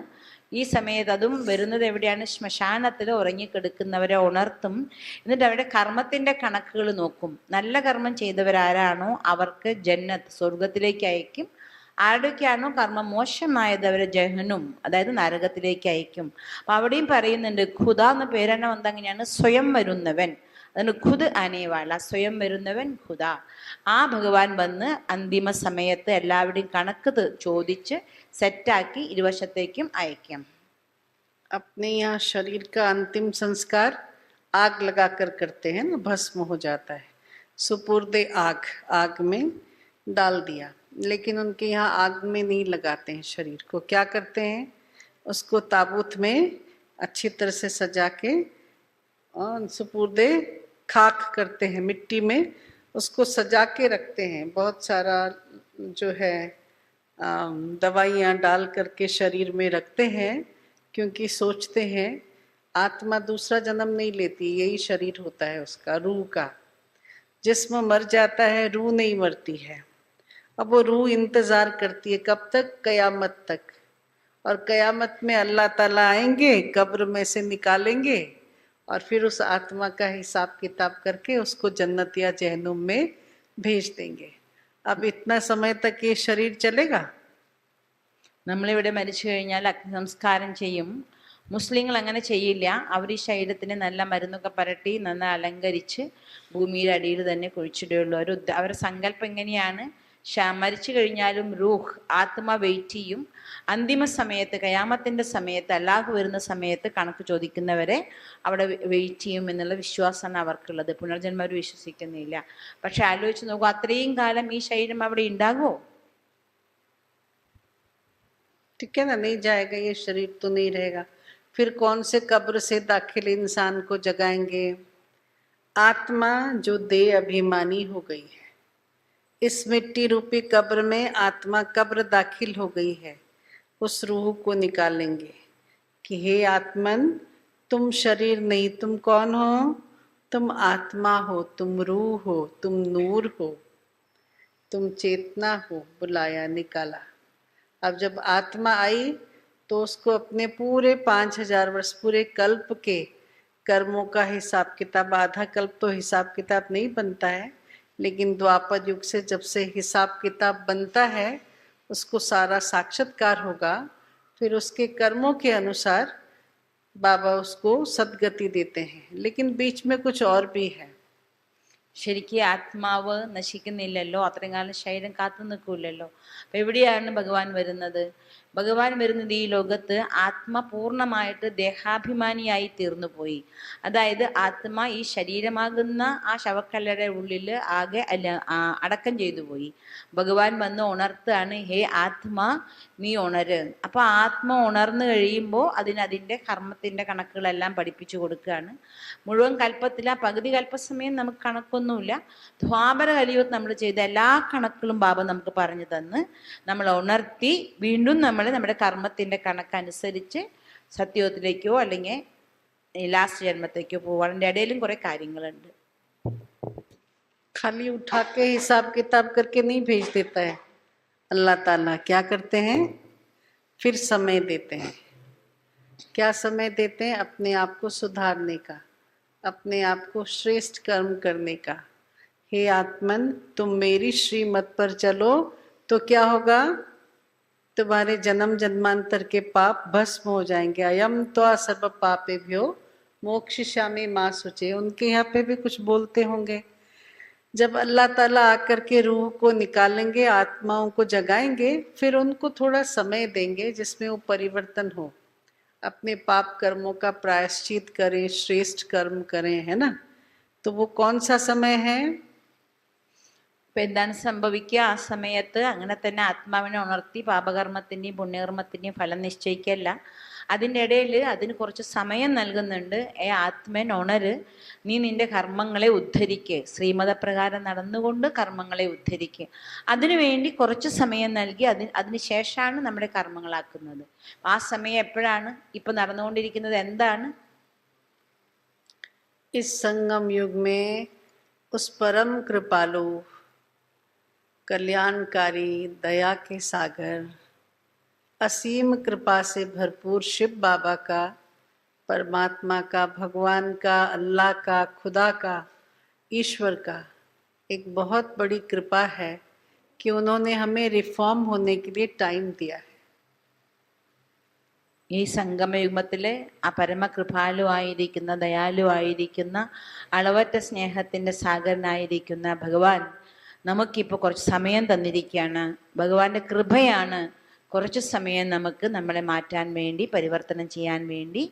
ഈ സമയത്ത്, അതും വരുന്നത് എവിടെയാണ്? ശ്മശാനത്തിൽ ഉറങ്ങിക്കിടക്കുന്നവരെ ഉണർത്തും. എന്നിട്ട് അവരുടെ കർമ്മത്തിന്റെ കണക്കുകൾ നോക്കും. നല്ല കർമ്മം ചെയ്തവരാരാണോ അവർക്ക് ജന്നത്ത്, സ്വർഗത്തിലേക്ക് അയക്കും. ആരുടെയൊക്കെയാണോ കർമ്മം മോശമായത് അവരെ ജഹ്നും, അതായത് നരകത്തിലേക്ക് അയക്കും. അപ്പൊ അവിടെയും പറയുന്നുണ്ട് ഖുദ എന്ന പേരെന്നെ വന്നെങ്ങനെയാണ്? സ്വയം വരുന്നവൻ. അതിന് ഖുദ് ആനേവാള, സ്വയം വരുന്നവൻ ഖുദ. ആ ഭഗവാൻ വന്ന് അന്തിമ സമയത്ത് എല്ലാവരുടെയും കണക്ക് ചോദിച്ച് സെറ്റാക്കി ഇരുവശത്തേക്കും അയക്കും. अपने यहाँ शरीर का अंतिम संस्कार आग लगाकर करते हैं ना, भस्म हो जाता है। सुपुर्दे आग में डाल दिया, लेकिन उनके यहाँ आग में नहीं लगाते हैं शरीर को। क्या करते हैं? उसको ताबूत में अच्छी तरह से सजा के सुपुर्दे खाक करते हैं, मिट्टी में उसको सजा के रखते हैं। बहुत सारा जो है दवाइयाँ डाल करके शरीर में रखते हैं, क्योंकि सोचते हैं आत्मा दूसरा जन्म नहीं लेती, यही शरीर होता है उसका, रूह का। जिस्म मर जाता है, रूह नहीं मरती है। अब वो रूह इंतजार करती है कब तक? कयामत तक। और कयामत में अल्लाह ताला आएंगे, कब्र में से निकालेंगे, और फिर उस आत्मा का हिसाब किताब करके उसको जन्नत या जहन्नुम में भेज देंगे। अब इतना समय तक ये शरीर चलेगा? നമ്മളിവിടെ മരിച്ചു കഴിഞ്ഞാൽ അഗ്നി സംസ്കാരം ചെയ്യും. മുസ്ലിങ്ങൾ അങ്ങനെ ചെയ്യില്ല. അവർ ഈ ശരീരത്തിന് നല്ല മരുന്നൊക്കെ പരട്ടി നന്നായി അലങ്കരിച്ച് ഭൂമിയുടെ അടിയിൽ തന്നെ കുഴിച്ചിടുകയുള്ളൂ. അവരുടെ സങ്കല്പം എങ്ങനെയാണ്? മരിച്ചു കഴിഞ്ഞാലും റൂഹ്, ആത്മ വെയിറ്റ് ചെയ്യും. അന്തിമ സമയത്ത്, ഖയാമത്തിന്റെ സമയത്ത്, അല്ലാഹു വരുന്ന സമയത്ത് കണക്ക് ചോദിക്കുന്നവരെ അവിടെ വെയിറ്റ് ചെയ്യും എന്നുള്ള വിശ്വാസമാണ് അവർക്കുള്ളത്. പുനർജന്മം അവർ വിശ്വസിക്കുന്നില്ല. പക്ഷെ ആലോചിച്ച് നോക്കൂ, അത്രയും കാലം ഈ ശരീരം അവിടെ ഉണ്ടാകുമോ? ठीक है ना, नहीं जाएगा, ये शरीर तो नहीं रहेगा। फिर कौन से कब्र से दाखिल इंसान को जगाएंगे? आत्मा जो देह अभिमानी हो गई है, इस मिट्टी रूपी कब्र में आत्मा कब्र दाखिल हो गई है, उस रूह को निकालेंगे कि हे आत्मन, तुम शरीर नहीं, तुम कौन हो? तुम आत्मा हो, तुम रूह हो, तुम नूर हो, तुम चेतना हो। बुलाया, निकाला। अब जब आत्मा आई तो उसको अपने पूरे 5000 वर्ष, पूरे कल्प के कर्मों का हिसाब किताब, आधा कल्प तो हिसाब किताब नहीं बनता है, लेकिन द्वापर युग से जब से हिसाब किताब बनता है उसको सारा साक्षात्कार होगा। फिर उसके कर्मों के अनुसार बाबा उसको सद्गति देते हैं, लेकिन बीच में कुछ और भी है। ശരിക്കും ആത്മാവ് നശിക്കുന്നില്ലല്ലോ, അത്രയും കാലം ശരീരം കാത്തു നിൽക്കൂലല്ലോ. അപ്പൊ എവിടെയാണ് ഭഗവാൻ വരുന്നത്? ഭഗവാൻ വരുന്നത് ഈ ലോകത്ത് ആത്മ പൂർണ്ണമായിട്ട് ദേഹാഭിമാനിയായി തീർന്നു പോയി. അതായത് ആത്മ ഈ ശരീരമാകുന്ന ആ ശവക്കല്ലയുടെ ഉള്ളിൽ ആകെ അടക്കം ചെയ്തു പോയി. ഭഗവാൻ വന്ന് ഉണർത്തുകയാണ്, ഹേ ആത്മാ നീ ഉണര്. അപ്പൊ ആത്മ ഉണർന്നു കഴിയുമ്പോൾ അതിന്റെ കർമ്മത്തിന്റെ കണക്കുകളെല്ലാം പഠിപ്പിച്ചു കൊടുക്കുകയാണ്. മുഴുവൻ കൽപ്പത്തില പകുതി കൽപ്പസമയം നമുക്ക് കണക്കൊന്നുമില്ല. ദ്വാപര കലിയുഗത്ത് നമ്മൾ ചെയ്ത എല്ലാ കണക്കുകളും ബാബ നമുക്ക് പറഞ്ഞു തന്ന് നമ്മൾ ഉണർത്തി വീണ്ടും നമ്മൾ നമ്മുടെ കർമ്മത്തിന്റെ കണക്കനുസരിച്ച് സത്യത്തിലേക്കോ അല്ലെങ്കിൽ ലാസ്റ്റ് ജന്മത്തേക്കോ പോവാൻ. അതിൻ്റെ ഇടയിലും കുറെ കാര്യങ്ങളുണ്ട്. खाली उठा के हिसाब किताब करके नहीं भेज देता है अल्लाह ताला। क्या करते हैं? फिर समय देते हैं। क्या समय देते हैं? अपने आप को सुधारने का, अपने आप को श्रेष्ठ कर्म करने का। हे आत्मन, तुम मेरी श्रीमत पर चलो तो क्या होगा? तुम्हारे जन्म जन्मांतर के पाप भस्म हो जाएंगे। अयम त्वा सर्व पापेभ्यो मोक्षयिष्यामि मा शुचे। उनके यहाँ पे भी कुछ बोलते होंगे। जब अल्लाह ताला आकर के रूह को निकालेंगे, आत्माओं को जगाएंगे, फिर उनको थोड़ा समय देंगे जिसमें वो परिवर्तन हो, अपने पाप कर्मों का प्रायश्चित करें, श्रेष्ठ कर्म करें, है ना। तो वो कौन सा समय है? ഇപ്പൊ എന്താണ് സംഭവിക്കുക? ആ സമയത്ത് അങ്ങനെ തന്നെ ആത്മാവിനെ ഉണർത്തി പാപകർമ്മത്തിന്റെയും പുണ്യകർമ്മത്തിന്റെയും ഫലം നിശ്ചയിക്കല്ല. അതിൻ്റെ ഇടയിൽ അതിന് കുറച്ച് സമയം നൽകുന്നുണ്ട്. ആത്മൻ ഉണര്, നീ നിന്റെ കർമ്മങ്ങളെ ഉദ്ധരിക്ക്, ശ്രീമതപ്രകാരം നടന്നുകൊണ്ട് കർമ്മങ്ങളെ ഉദ്ധരിക്ക്. അതിനുവേണ്ടി കുറച്ച് സമയം നൽകി അതിന് ശേഷമാണ് നമ്മുടെ കർമ്മങ്ങളാക്കുന്നത്. ആ സമയം എപ്പോഴാണ്? ഇപ്പൊ നടന്നുകൊണ്ടിരിക്കുന്നത് എന്താണ്? इस संगम युग में उस परम कृपालु, कल्याणकारी, दया के सागर, असीम कृपा से भरपूर शिव बाबा का, परमात्मा का, भगवान का, अल्लाह का, खुदा का, ईश्वर का एक बहुत बड़ी कृपा है कि उन्होंने हमें रिफॉर्म होने के लिए टाइम दिया है. ഈ സംഗമയുഗത്തിലെ ആ പരമകൃപാലുവായിരിക്കുന്ന, ദയാലുവായിരിക്കുന്ന, അളവറ്റ സ്നേഹത്തിന്റെ സാഗരനായിരിക്കുന്ന ഭഗവാൻ നമുക്കിപ്പോൾ കുറച്ച് സമയം തന്നിരിക്കുകയാണ്. ഭഗവാന്റെ കൃപയാണ് കുറച്ച് സമയം നമുക്ക് നമ്മളെ മാറ്റാൻ വേണ്ടി, പരിവർത്തനം ചെയ്യാൻ വേണ്ടി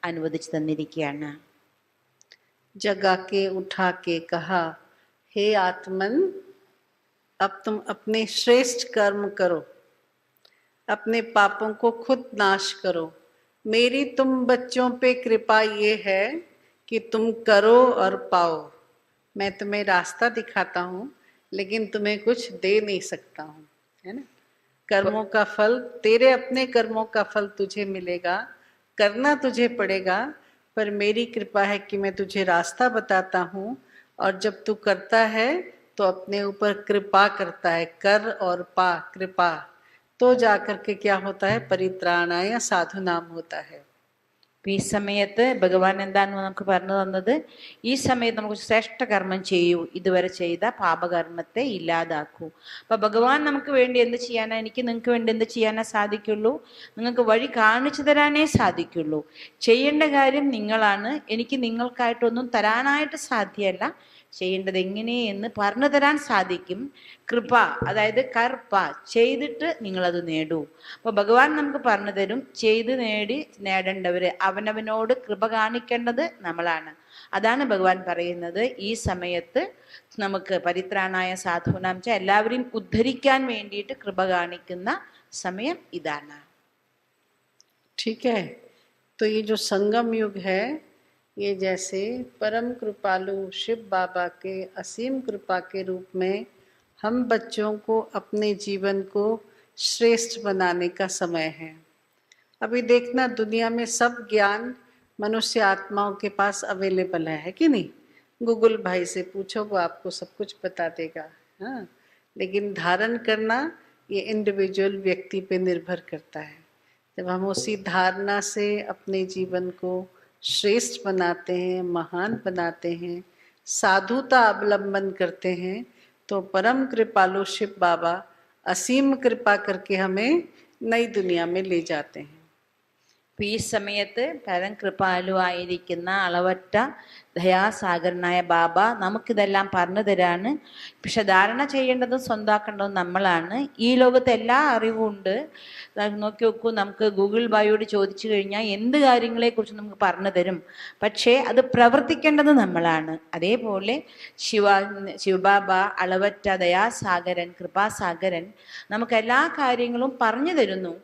അനുവദിച്ചു തന്നിരിക്കുകയാണ്. जगा के उठा के कहा, हे आत्मन, अब तुम अपने श्रेष्ठ कर्म करो, अपने पापों को खुद नाश करो. मेरी तुम बच्चों पे कृपा ये है कि तुम करो और पाओ. मैं तुम्हें रास्ता दिखाता हूँ लेकिन तुम्हें कुछ दे नहीं सकता हूँ, है ना. कर्मों का फल, तेरे अपने कर्मों का फल तुझे मिलेगा, करना तुझे पड़ेगा, पर मेरी कृपा है कि मैं तुझे रास्ता बताता हूँ. और जब तू करता है तो अपने ऊपर कृपा करता है. कर और पा, कृपा, तो जाकर के क्या होता है? परित्राणाय साधु नाम होता है. ഈ സമയത്ത് ഭഗവാൻ എന്താണെന്ന് നമുക്ക് പറഞ്ഞു തന്നത്, ഈ സമയത്ത് നമുക്ക് ശ്രേഷ്ഠ കർമ്മം ചെയ്യൂ, ഇതുവരെ ചെയ്ത പാപകർമ്മത്തെ ഇല്ലാതാക്കൂ. അപ്പൊ ഭഗവാൻ നമുക്ക് വേണ്ടി എന്ത് ചെയ്യാനാ, എനിക്ക് നിങ്ങൾക്ക് വേണ്ടി എന്ത് ചെയ്യാനേ സാധിക്കുള്ളൂ? നിങ്ങൾക്ക് വഴി കാണിച്ചു തരാനേ സാധിക്കുള്ളൂ. ചെയ്യേണ്ട കാര്യം നിങ്ങളാണ്. എനിക്ക് നിങ്ങൾക്കായിട്ടൊന്നും തരാനായിട്ട് സാധ്യമല്ല. ചെയ്യേണ്ടത് എങ്ങനെയെന്ന് പറഞ്ഞു തരാൻ സാധിക്കും. കൃപ, അതായത് കർപ്പ, ചെയ്തിട്ട് നിങ്ങളത് നേടൂ. അപ്പൊ ഭഗവാൻ നമുക്ക് പറഞ്ഞു തരും, ചെയ്ത് നേടേണ്ടവര് അവനവനോട് കൃപ കാണിക്കേണ്ടത് നമ്മളാണ്. അതാണ് ഭഗവാൻ പറയുന്നത്, ഈ സമയത്ത് നമുക്ക് പരിത്രാണായ സാധൂനാം ച, എല്ലാവരെയും ഉദ്ധരിക്കാൻ വേണ്ടിയിട്ട് കൃപ കാണിക്കുന്ന സമയം ഇതാണ്. ठीक है, तो ये जो संगम युग है, ये जैसे परम कृपालु शिव बाबा के असीम कृपा के रूप में हम बच्चों को अपने जीवन को श्रेष्ठ बनाने का समय है। अभी देखना, दुनिया में सब ज्ञान मनुष्य आत्माओं के पास अवेलेबल है कि नहीं? गूगल भाई से पूछो, वो आपको सब कुछ बता देगा। हाँ, लेकिन धारण करना ये इंडिविजुअल व्यक्ति पे निर्भर करता है। जब हम उसी धारणा से अपने जीवन को श्रेष्ठ बनाते हैं, महान बनाते हैं, साधुता अवलंबन करते हैं, तो परम कृपालु शिव बाबा असीम कृपा करके हमें नई दुनिया में ले जाते हैं। ഈ സമയത്ത് പരം കൃപാലുവായിരിക്കുന്ന അളവറ്റ ദയാസാഗരനായ ബാബ നമുക്കിതെല്ലാം പറഞ്ഞു തരാണ്. പക്ഷെ ധാരണ ചെയ്യേണ്ടതും സ്വന്താക്കേണ്ടതും നമ്മളാണ്. ഈ ലോകത്ത് എല്ലാ അറിവും ഉണ്ട്. നോക്കി നോക്കൂ, നമുക്ക് ഗൂഗിൾ ബായോട് ചോദിച്ചു കഴിഞ്ഞാൽ എന്ത് കാര്യങ്ങളെക്കുറിച്ച് നമുക്ക് പറഞ്ഞു തരും. പക്ഷേ അത് പ്രവർത്തിക്കേണ്ടത് നമ്മളാണ്. അതേപോലെ ശിവബാബ അളവറ്റ ദയാസാഗരൻ, കൃപാസാഗരൻ നമുക്ക് എല്ലാ കാര്യങ്ങളും പറഞ്ഞു തരുന്നു.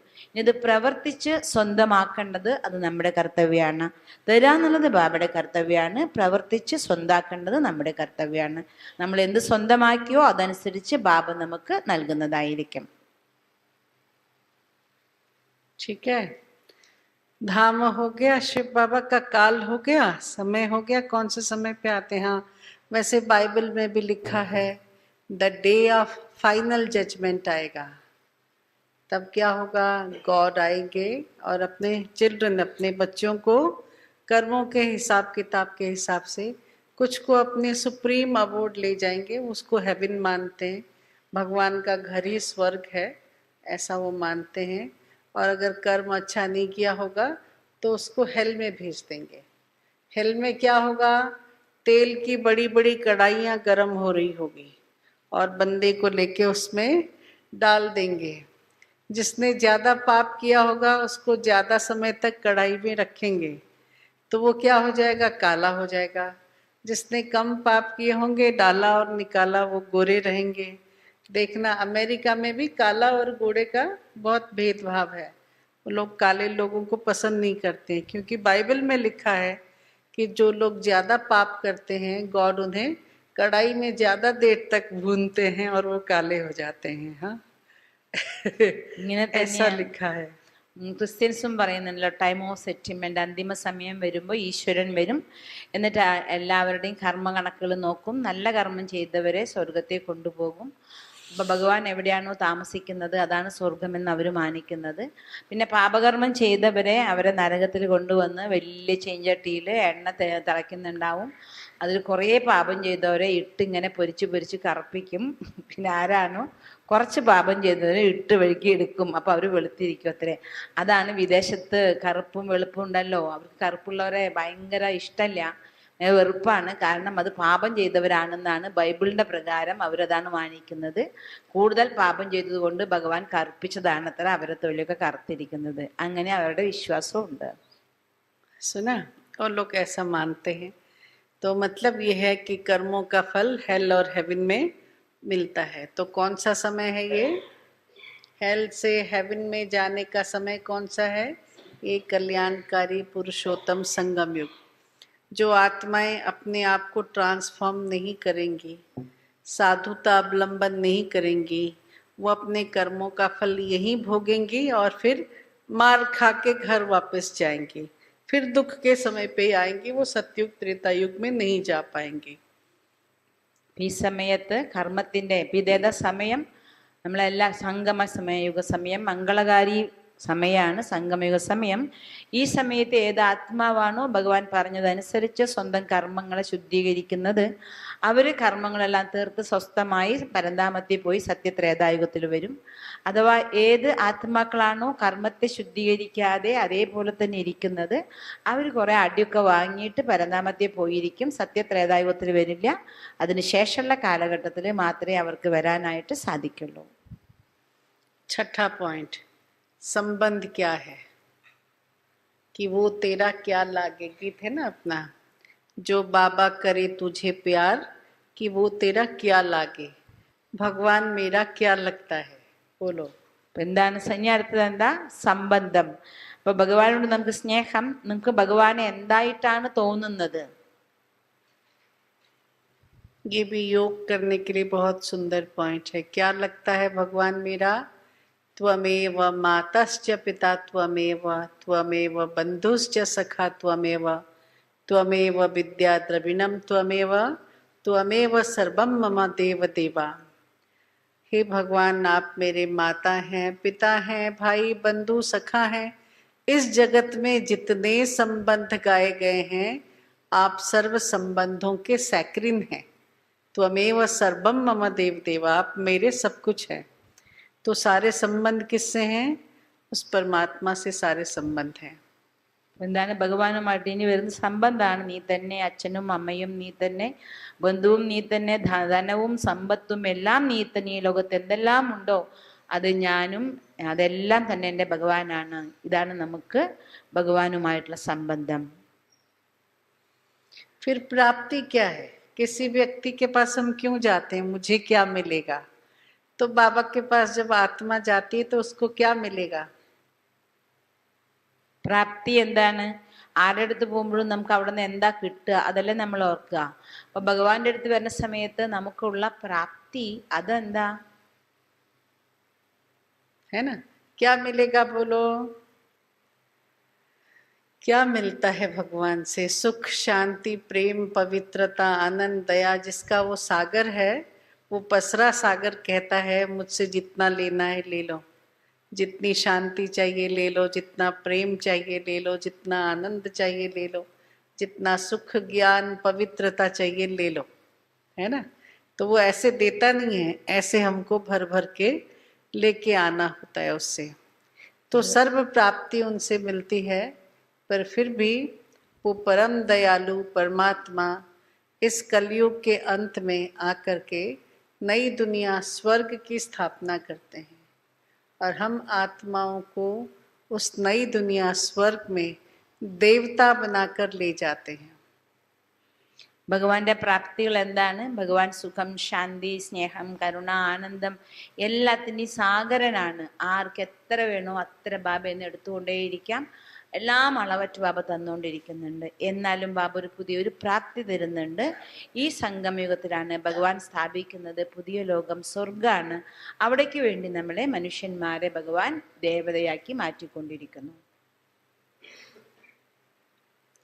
ഇത് പ്രവർത്തിച്ച് സ്വന്തമാക്കേണ്ടത് അത് നമ്മുടെ കർത്തവ്യമാണ്. തരാന്നുള്ളത് ബാബയുടെ കർത്തവ്യമാണ്. പ്രവർത്തിച്ച് സ്വന്താക്കേണ്ടത് നമ്മുടെ കർത്തവ്യമാണ്. നമ്മൾ എന്ത് സ്വന്തമാക്കിയോ അതനുസരിച്ച് ബാബ നമുക്ക് നൽകുന്നതായിരിക്കും. ठीक है, धाम हो गया, शिव बाबा का काल हो गया, समय हो गया, कौन से समय पे आते हैं? हाँ, वैसे बाइबल में भी लिखा है the day of final judgment आएगा। तब क्या होगा? गॉड आएंगे और अपने चिल्ड्रन, अपने बच्चों को कर्मों के हिसाब किताब के हिसाब से कुछ को अपने सुप्रीम अवार्ड ले जाएंगे। उसको हेवन मानते हैं, भगवान का घर ही स्वर्ग है, ऐसा वो मानते हैं। और अगर कर्म अच्छा नहीं किया होगा तो उसको हेल में भेज देंगे। हेल में क्या होगा? तेल की बड़ी बड़ी कढ़ाइयाँ गर्म हो रही होगी और बंदे को लेके उसमें डाल देंगे। जिसने ज़्यादा पाप किया होगा उसको ज़्यादा समय तक कढ़ाई में रखेंगे, तो वो क्या हो जाएगा? काला हो जाएगा। जिसने कम पाप किए होंगे, डाला और निकाला, वो गोरे रहेंगे। देखना, अमेरिका में भी काला और गोरे का बहुत भेदभाव है। वो लोग काले लोगों को पसंद नहीं करते हैं, क्योंकि बाइबल में लिखा है कि जो लोग ज़्यादा पाप करते हैं, गॉड उन्हें कढ़ाई में ज़्यादा देर तक भूनते हैं और वो काले हो जाते हैं। हाँ, ഇങ്ങനെ ऐसा लिखा है। ക്രിസ്ത്യൻസും പറയുന്നുണ്ടല്ലോ, ടൈം ഓഫ് സെറ്റിൽമെന്റ്, അന്തിമ സമയം വരുമ്പോൾ ഈശ്വരൻ വരും, എന്നിട്ട് എല്ലാവരുടെയും കർമ്മ കണക്കുകൾ നോക്കും. നല്ല കർമ്മം ചെയ്തവരെ സ്വർഗത്തെ കൊണ്ടുപോകും. അപ്പൊ ഭഗവാൻ എവിടെയാണോ താമസിക്കുന്നത് അതാണ് സ്വർഗമെന്ന് അവർ മാനിക്കുന്നത്. പിന്നെ പാപകർമ്മം ചെയ്തവരെ അവരെ നരകത്തിൽ കൊണ്ടുവന്ന് വലിയ ചെഞ്ചട്ടിയിൽ എണ്ണ തിളയ്ക്കുന്നുണ്ടാവും. അതിൽ കുറേ പാപം ചെയ്തവരെ ഇട്ടിങ്ങനെ പൊരിച്ച് പൊരിച്ച് കറുപ്പിക്കും. പിന്നെ ആരാണോ കുറച്ച് പാപം ചെയ്തവരെ ഇട്ട് വഴുക്കി എടുക്കും. അപ്പോൾ അവർ വെളുത്തിരിക്കും അത്രേ. അതാണ് വിദേശത്ത് കറുപ്പും വെളുപ്പും ഉണ്ടല്ലോ, അവർക്ക് കറുപ്പുള്ളവരെ ഭയങ്കര ഇഷ്ടമല്ല, വെറുപ്പാണ്. കാരണം അത് പാപം ചെയ്തവരാണെന്നാണ് ബൈബിളിന്റെ പ്രകാരം അവരതാണ് മാനിക്കുന്നത്. കൂടുതൽ പാപം ചെയ്തതുകൊണ്ട് ഭഗവാൻ കറുപ്പിച്ചതാണ് അത്ര അവരെ തൊഴിലൊക്കെ കറുത്തിരിക്കുന്നത്. അങ്ങനെ അവരുടെ വിശ്വാസവും ഉണ്ട്. सुना, और लोग ऐसा मानते हैं। तो मतलब ये है कि कर्मों का फल हेल और हेवन में मिलता है। तो कौन सा समय है ये? हेल से हेवन में जाने का समय कौन सा है? ये कल्याणकारी पुरुषोत्तम संगम युग। जो आत्माएं अपने आप को ट्रांसफॉर्म नहीं करेंगी, साधुता अवलंबन नहीं करेंगी, वो अपने कर्मों का फल यहीं भोगेंगी और फिर मार खा के घर वापस जाएंगी। फिर दुख के समय पे आएंगी, वो सतयुग त्रेता युग में नहीं जा पाएंगे। ഈ സമയത്ത് കർമ്മത്തിന്റെ വിധേത സമയം, നമ്മളെല്ലാ സംഗമ സമയ യുഗ സമയം മംഗളകാരി സമയമാണ് സംഗമയുഗ സമയം. ഈ സമയത്ത് ഏത് ആത്മാവാണോ ഭഗവാൻ പറഞ്ഞതനുസരിച്ച് സ്വന്തം കർമ്മങ്ങളെ ശുദ്ധീകരിക്കുന്നത്, അവർ കർമ്മങ്ങളെല്ലാം തീർത്ത് സ്വസ്ഥമായി പരന്താമത്തിൽ പോയി സത്യത്രേതായുഗത്തിൽ വരും. അഥവാ ഏത് ആത്മാക്കളാണോ കർമ്മത്തെ ശുദ്ധീകരിക്കാതെ അതേപോലെ തന്നെ ഇരിക്കുന്നത്, അവർ കുറെ അടിയൊക്കെ വാങ്ങിയിട്ട് പരന്താമത്തിൽ പോയിരിക്കും, സത്യത്രേതായുഗത്തിൽ വരില്ല. അതിനുശേഷമുള്ള കാലഘട്ടത്തിൽ മാത്രമേ അവർക്ക് വരാനായിട്ട് സാധിക്കുള്ളൂ. छठा पॉइंट, संबंध क्या है कि वो तेरा क्या लागे। गीत है ना अपना, जो बाबा करे तुझे प्यार कि वो तेरा क्या लागे, भगवान मेरा क्या लगता है। बोलो. എന്താണ് സന്യാർത്ഥം? എന്താ സംബന്ധം? അപ്പൊ ഭഗവാനോട് നമുക്ക് സ്നേഹം, നമുക്ക് ഭഗവാനെ എന്തായിട്ടാണ് തോന്നുന്നത്? ये भी योग करने के लिए बहुत सुंदर पॉइंट है. क्या लगता है भगवान मेरा? त्वमेव माताश्च पिता त्वमेव, त्वमेव बंधुश्च सखा त्वमेव, त्वमेव विद्या द्रविणम त्वमेव, त्वमेव सर्वम मम देव देवा. हे भगवान, आप मेरे माता हैं, पिता हैं, भाई बंधु सखा हैं. इस जगत में जितने संबंध गाए गए हैं, आप सर्व संबंधों के सैक्रिन हैं. त्वमेव सर्वम मम देव देवा, आप मेरे सब कुछ है. तो सारे संबंध किससे हैं? उस परमात्मा से सारे संबंध हैं. എന്താണ്? ഭഗവാനുമായിട്ട് ഇനി വരുന്ന സംബന്ധമാണ്. നീ തന്നെ അച്ഛനും അമ്മയും, നീ തന്നെ ബന്ധുവും, നീ തന്നെ ധനവും സമ്പത്തും എല്ലാം നീ തന്നെ. ഈ ലോകത്ത് എന്തെല്ലാം ഉണ്ടോ അത് ഞാനും, അതെല്ലാം തന്നെ എൻ്റെ ഭഗവാനാണ്. ഇതാണ് നമുക്ക് ഭഗവാനുമായിട്ടുള്ള സംബന്ധം. फिर प्राप्ति क्या है? किसी व्यक्ति के पास हम क्यों जाते हैं? मुझे क्या मिलेगा? तो बाबा के पास जब आत्मा जाती है तो उसको क्या मिलेगा? പ്രാപ്തി എന്താണ്? ആരുടെ അടുത്ത് പോകുമ്പോഴും നമുക്ക് അവിടെ നിന്ന് എന്താ കിട്ടുക, അതല്ലേ നമ്മൾ ഓർക്കുക. അപ്പൊ ഭഗവാന്റെ അടുത്ത് വരുന്ന സമയത്ത് നമുക്കുള്ള പ്രാപ്തി അതെന്താ? है ना? क्या मिलेगा? बोलो. क्या मिलता है भगवान से? सुख, शांति, प्रेम, पवित्रता, आनंद, दया. जिसका वो सागर है, वो पसरा सागर कहता है मुझसे जितना लेना है ले लो. जितनी शांति चाहिए ले लो, जितना प्रेम चाहिए ले लो, जितना आनंद चाहिए ले लो, जितना सुख, ज्ञान, पवित्रता चाहिए ले लो. है ना? तो वो ऐसे देता नहीं है, ऐसे हमको भर भर के लेके आना होता है उससे. तो सर्व प्राप्ति उनसे मिलती है. पर फिर भी वो परम दयालु परमात्मा इस कलयुग के अंत में आकर के नई दुनिया स्वर्ग की स्थापना करते हैं, और हम आत्माओं को उस नई दुनिया स्वर्ग में देवता बनाकर ले जाते हैं. ഭഗവാന്റെ പ്രാപ്തികൾ എന്താണ്? ഭഗവാൻ സുഖം, ശാന്തി, സ്നേഹം, കരുണ, ആനന്ദം എല്ലാത്തിൻ്റെയും സാഗരനാണ്. ആർക്ക് എത്ര വേണോ അത്ര ബാബ എന്ന് എടുത്തുകൊണ്ടേയിരിക്കാം. എല്ലാം അളവറ്റ് ബാബ തന്നുകൊണ്ടിരിക്കുന്നുണ്ട്. എന്നാലും ബാബ ഒരു പുതിയൊരു പ്രാപ്തി തരുന്നുണ്ട്. ഈ സംഗമയുഗത്തിലാണ് ഭഗവാൻ സ്ഥാപിക്കുന്നത് പുതിയ ലോകം, സ്വർഗാണ്. അവിടേക്ക് വേണ്ടി നമ്മളെ മനുഷ്യന്മാരെ ഭഗവാൻ ദേവതയാക്കി മാറ്റിക്കൊണ്ടിരിക്കുന്നു.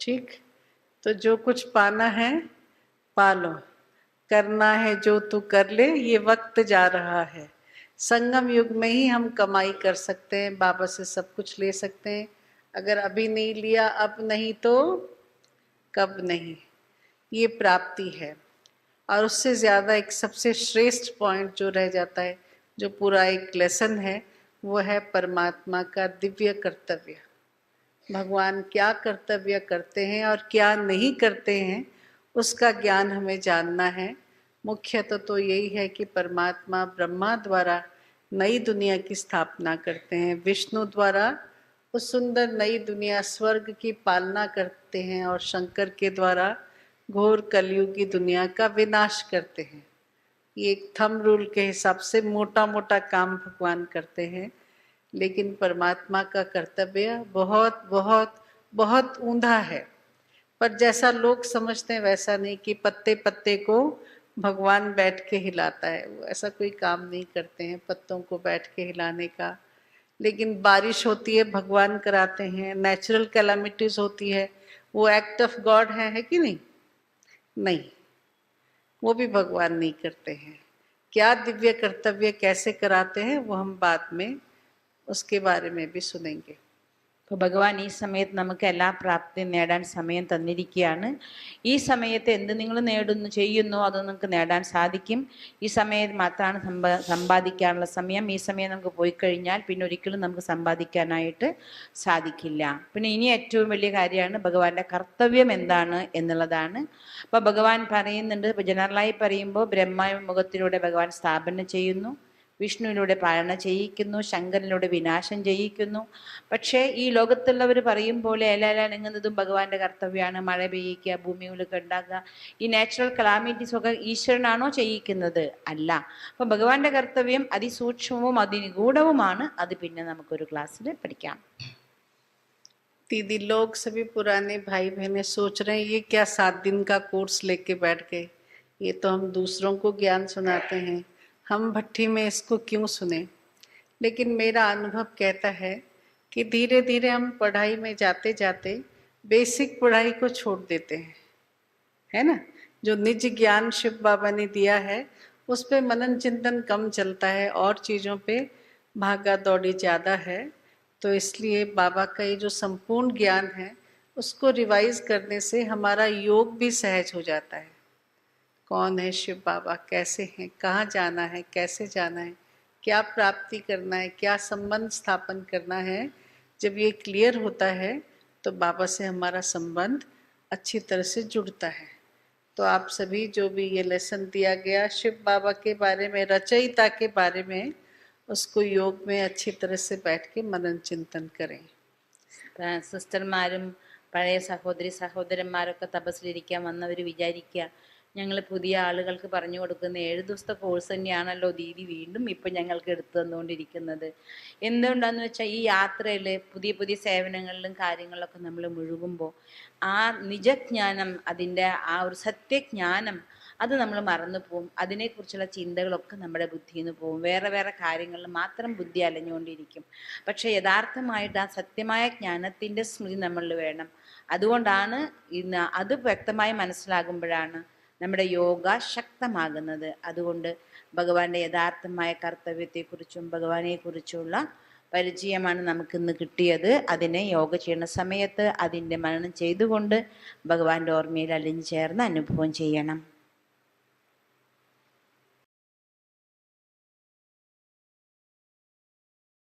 ठीक. तो जो कुछ पाना है पालो, करना है जो तू कर ले, ये वक्त जा रहा है. संगम युग में ही हम कमाई कर सकते हैं, बाबा से सब कुछ ले सकते हैं. अगर अभी नहीं लिया, अब नहीं तो कब नहीं. ये प्राप्ति है. और उससे ज़्यादा एक सबसे श्रेष्ठ पॉइंट जो रह जाता है, जो पूरा एक लेसन है, वो है परमात्मा का दिव्य कर्तव्य. भगवान क्या कर्तव्य करते हैं और क्या नहीं करते हैं, उसका ज्ञान हमें जानना है. मुख्यतः तो यही है कि परमात्मा ब्रह्मा द्वारा नई दुनिया की स्थापना करते हैं, विष्णु द्वारा उस सुंदर नई दुनिया स्वर्ग की पालना करते हैं, और शंकर के द्वारा घोर कलयुग की दुनिया का विनाश करते हैं. ये एक थंब रूल के हिसाब से मोटा मोटा काम भगवान करते हैं. लेकिन परमात्मा का कर्तव्य बहुत बहुत बहुत ऊंधा है. पर जैसा लोग समझते हैं वैसा नहीं कि पत्ते पत्ते को भगवान बैठ के हिलाता है. वो ऐसा कोई काम नहीं करते हैं पत्तों को बैठ के हिलाने का. लेकिन बारिश होती है भगवान कराते हैं, नेचुरल कैलामिटीज होती है, वो एक्ट ऑफ गॉड है कि नहीं? नहीं, वो भी भगवान नहीं करते हैं. क्या दिव्य कर्तव्य कैसे कराते हैं वो हम बाद में उसके बारे में भी सुनेंगे। അപ്പോൾ ഭഗവാൻ ഈ സമയത്ത് നമുക്ക് എല്ലാ പ്രാപ്തിയും നേടാൻ സമയം തന്നിരിക്കുകയാണ്. ഈ സമയത്ത് എന്ത് നിങ്ങൾ ചെയ്യുന്നോ അത് നിങ്ങൾക്ക് നേടാൻ സാധിക്കും. ഈ സമയത്ത് മാത്രമാണ് സമ്പാദിക്കാനുള്ള സമയം. ഈ സമയം നമുക്ക് പോയി കഴിഞ്ഞാൽ പിന്നെ ഒരിക്കലും നമുക്ക് സമ്പാദിക്കാനായിട്ട് സാധിക്കില്ല. പിന്നെ ഇനി ഏറ്റവും വലിയ കാര്യമാണ് ഭഗവാന്റെ കർത്തവ്യം എന്താണ് എന്നുള്ളതാണ്. അപ്പോൾ ഭഗവാൻ പറയുന്നുണ്ട്, ജനറലായി പറയുമ്പോൾ ബ്രഹ്മമുഖത്തിലൂടെ ഭഗവാൻ സ്ഥാപന ചെയ്യുന്നു, വിഷ്ണുവിലൂടെ പാലന ചെയ്യിക്കുന്നു, ശങ്കരനിലൂടെ വിനാശം ചെയ്യിക്കുന്നു. പക്ഷേ ഈ ലോകത്തുള്ളവർ പറയും പോലെ ഇല നീങ്ങുന്നതും ഭഗവാന്റെ കർത്തവ്യമാണ്. മഴ പെയ്യിക്കുക, ഭൂമിയിലൊക്കെ ഉണ്ടാക്കുക, ഈ നാച്ചുറൽ കലാമിറ്റീസ് ഒക്കെ ഈശ്വരനാണോ ചെയ്യിക്കുന്നത്? അല്ല. അപ്പൊ ഭഗവാന്റെ കർത്തവ്യം അതിസൂക്ഷ്മവും അതിനിഗൂഢവുമാണ്. അത് പിന്നെ നമുക്കൊരു ക്ലാസ്സിൽ പഠിക്കാം. दीदी, लोग सभी पुराने भाई बहनें सोच रहे हैं ये क्या 7 दिन का कोर्स लेके बैठ गए, ये तो हम दूसरों को ज्ञान सुनाते हैं, हम भट्टी में इसको क्यों सुने। लेकिन मेरा अनुभव कहता है कि धीरे धीरे हम पढ़ाई में जाते जाते बेसिक पढ़ाई को छोड़ देते हैं, है ना। जो निज ज्ञान शिव बाबा ने दिया है उस पे मनन चिंतन कम चलता है और चीज़ों पे भागा दौड़ी ज़्यादा है। तो इसलिए बाबा का ये जो संपूर्ण ज्ञान है उसको रिवाइज करने से हमारा योग भी सहज हो जाता है। कौन है शिव बाबा, कैसे हैं, कहाँ जाना है, कैसे जाना है, क्या प्राप्ति करना है, क्या संबंध स्थापन करना है, जब ये क्लियर होता है तो बाबा से हमारा संबंध अच्छी तरह से जुड़ता है। तो आप सभी जो भी ये लेसन दिया गया शिव बाबा के बारे में, रचयिता के बारे में, उसको योग में अच्छी तरह से बैठ के मनन चिंतन करें. സിസ്റ്റർമാരും പഴയ സഹോദരന്മാരൊക്കെ തപസ്സിലിരിക്കാൻ വന്നവർ വിചാരിക്കുക, ഞങ്ങൾ പുതിയ ആളുകൾക്ക് പറഞ്ഞു കൊടുക്കുന്ന 7 ദിവസത്തെ കോഴ്സ് തന്നെയാണല്ലോ ദീദി വീണ്ടും ഇപ്പം ഞങ്ങൾക്ക് എടുത്തു തന്നുകൊണ്ടിരിക്കുന്നത്. എന്തുകൊണ്ടാന്ന് വെച്ചാൽ ഈ യാത്രയിൽ പുതിയ പുതിയ സേവനങ്ങളിലും കാര്യങ്ങളിലൊക്കെ നമ്മൾ മുഴുകുമ്പോൾ ആ നിജജ്ഞാനം, അതിൻ്റെ ആ ഒരു സത്യജ്ഞാനം അത് നമ്മൾ മറന്നു പോവും. അതിനെക്കുറിച്ചുള്ള ചിന്തകളൊക്കെ നമ്മുടെ ബുദ്ധിയിൽ നിന്ന് പോവും. വേറെ വേറെ കാര്യങ്ങളിൽ മാത്രം ബുദ്ധി അലഞ്ഞുകൊണ്ടിരിക്കും. പക്ഷെ യഥാർത്ഥമായിട്ട് ആ സത്യമായ ജ്ഞാനത്തിൻ്റെ സ്മൃതി നമ്മളിൽ വേണം. അതുകൊണ്ടാണ് ഇന്ന് അത് വ്യക്തമായി മനസ്സിലാകുമ്പോഴാണ് നമ്മുടെ യോഗ ശക്തമാകുന്നത്. അതുകൊണ്ട് ഭഗവാന്റെ യഥാർത്ഥമായ കർത്തവ്യത്തെക്കുറിച്ചും ഭഗവാനെക്കുറിച്ചുള്ള പരിചയമാണ് നമുക്കിന്ന് കിട്ടിയത്. അതിനെ യോഗ ചെയ്യുന്ന സമയത്ത് അതിൻ്റെ മനനം ചെയ്തുകൊണ്ട് ഭഗവാന്റെ ഓർമ്മയിൽ അലിഞ്ഞു ചേർന്ന് അനുഭവം ചെയ്യണം.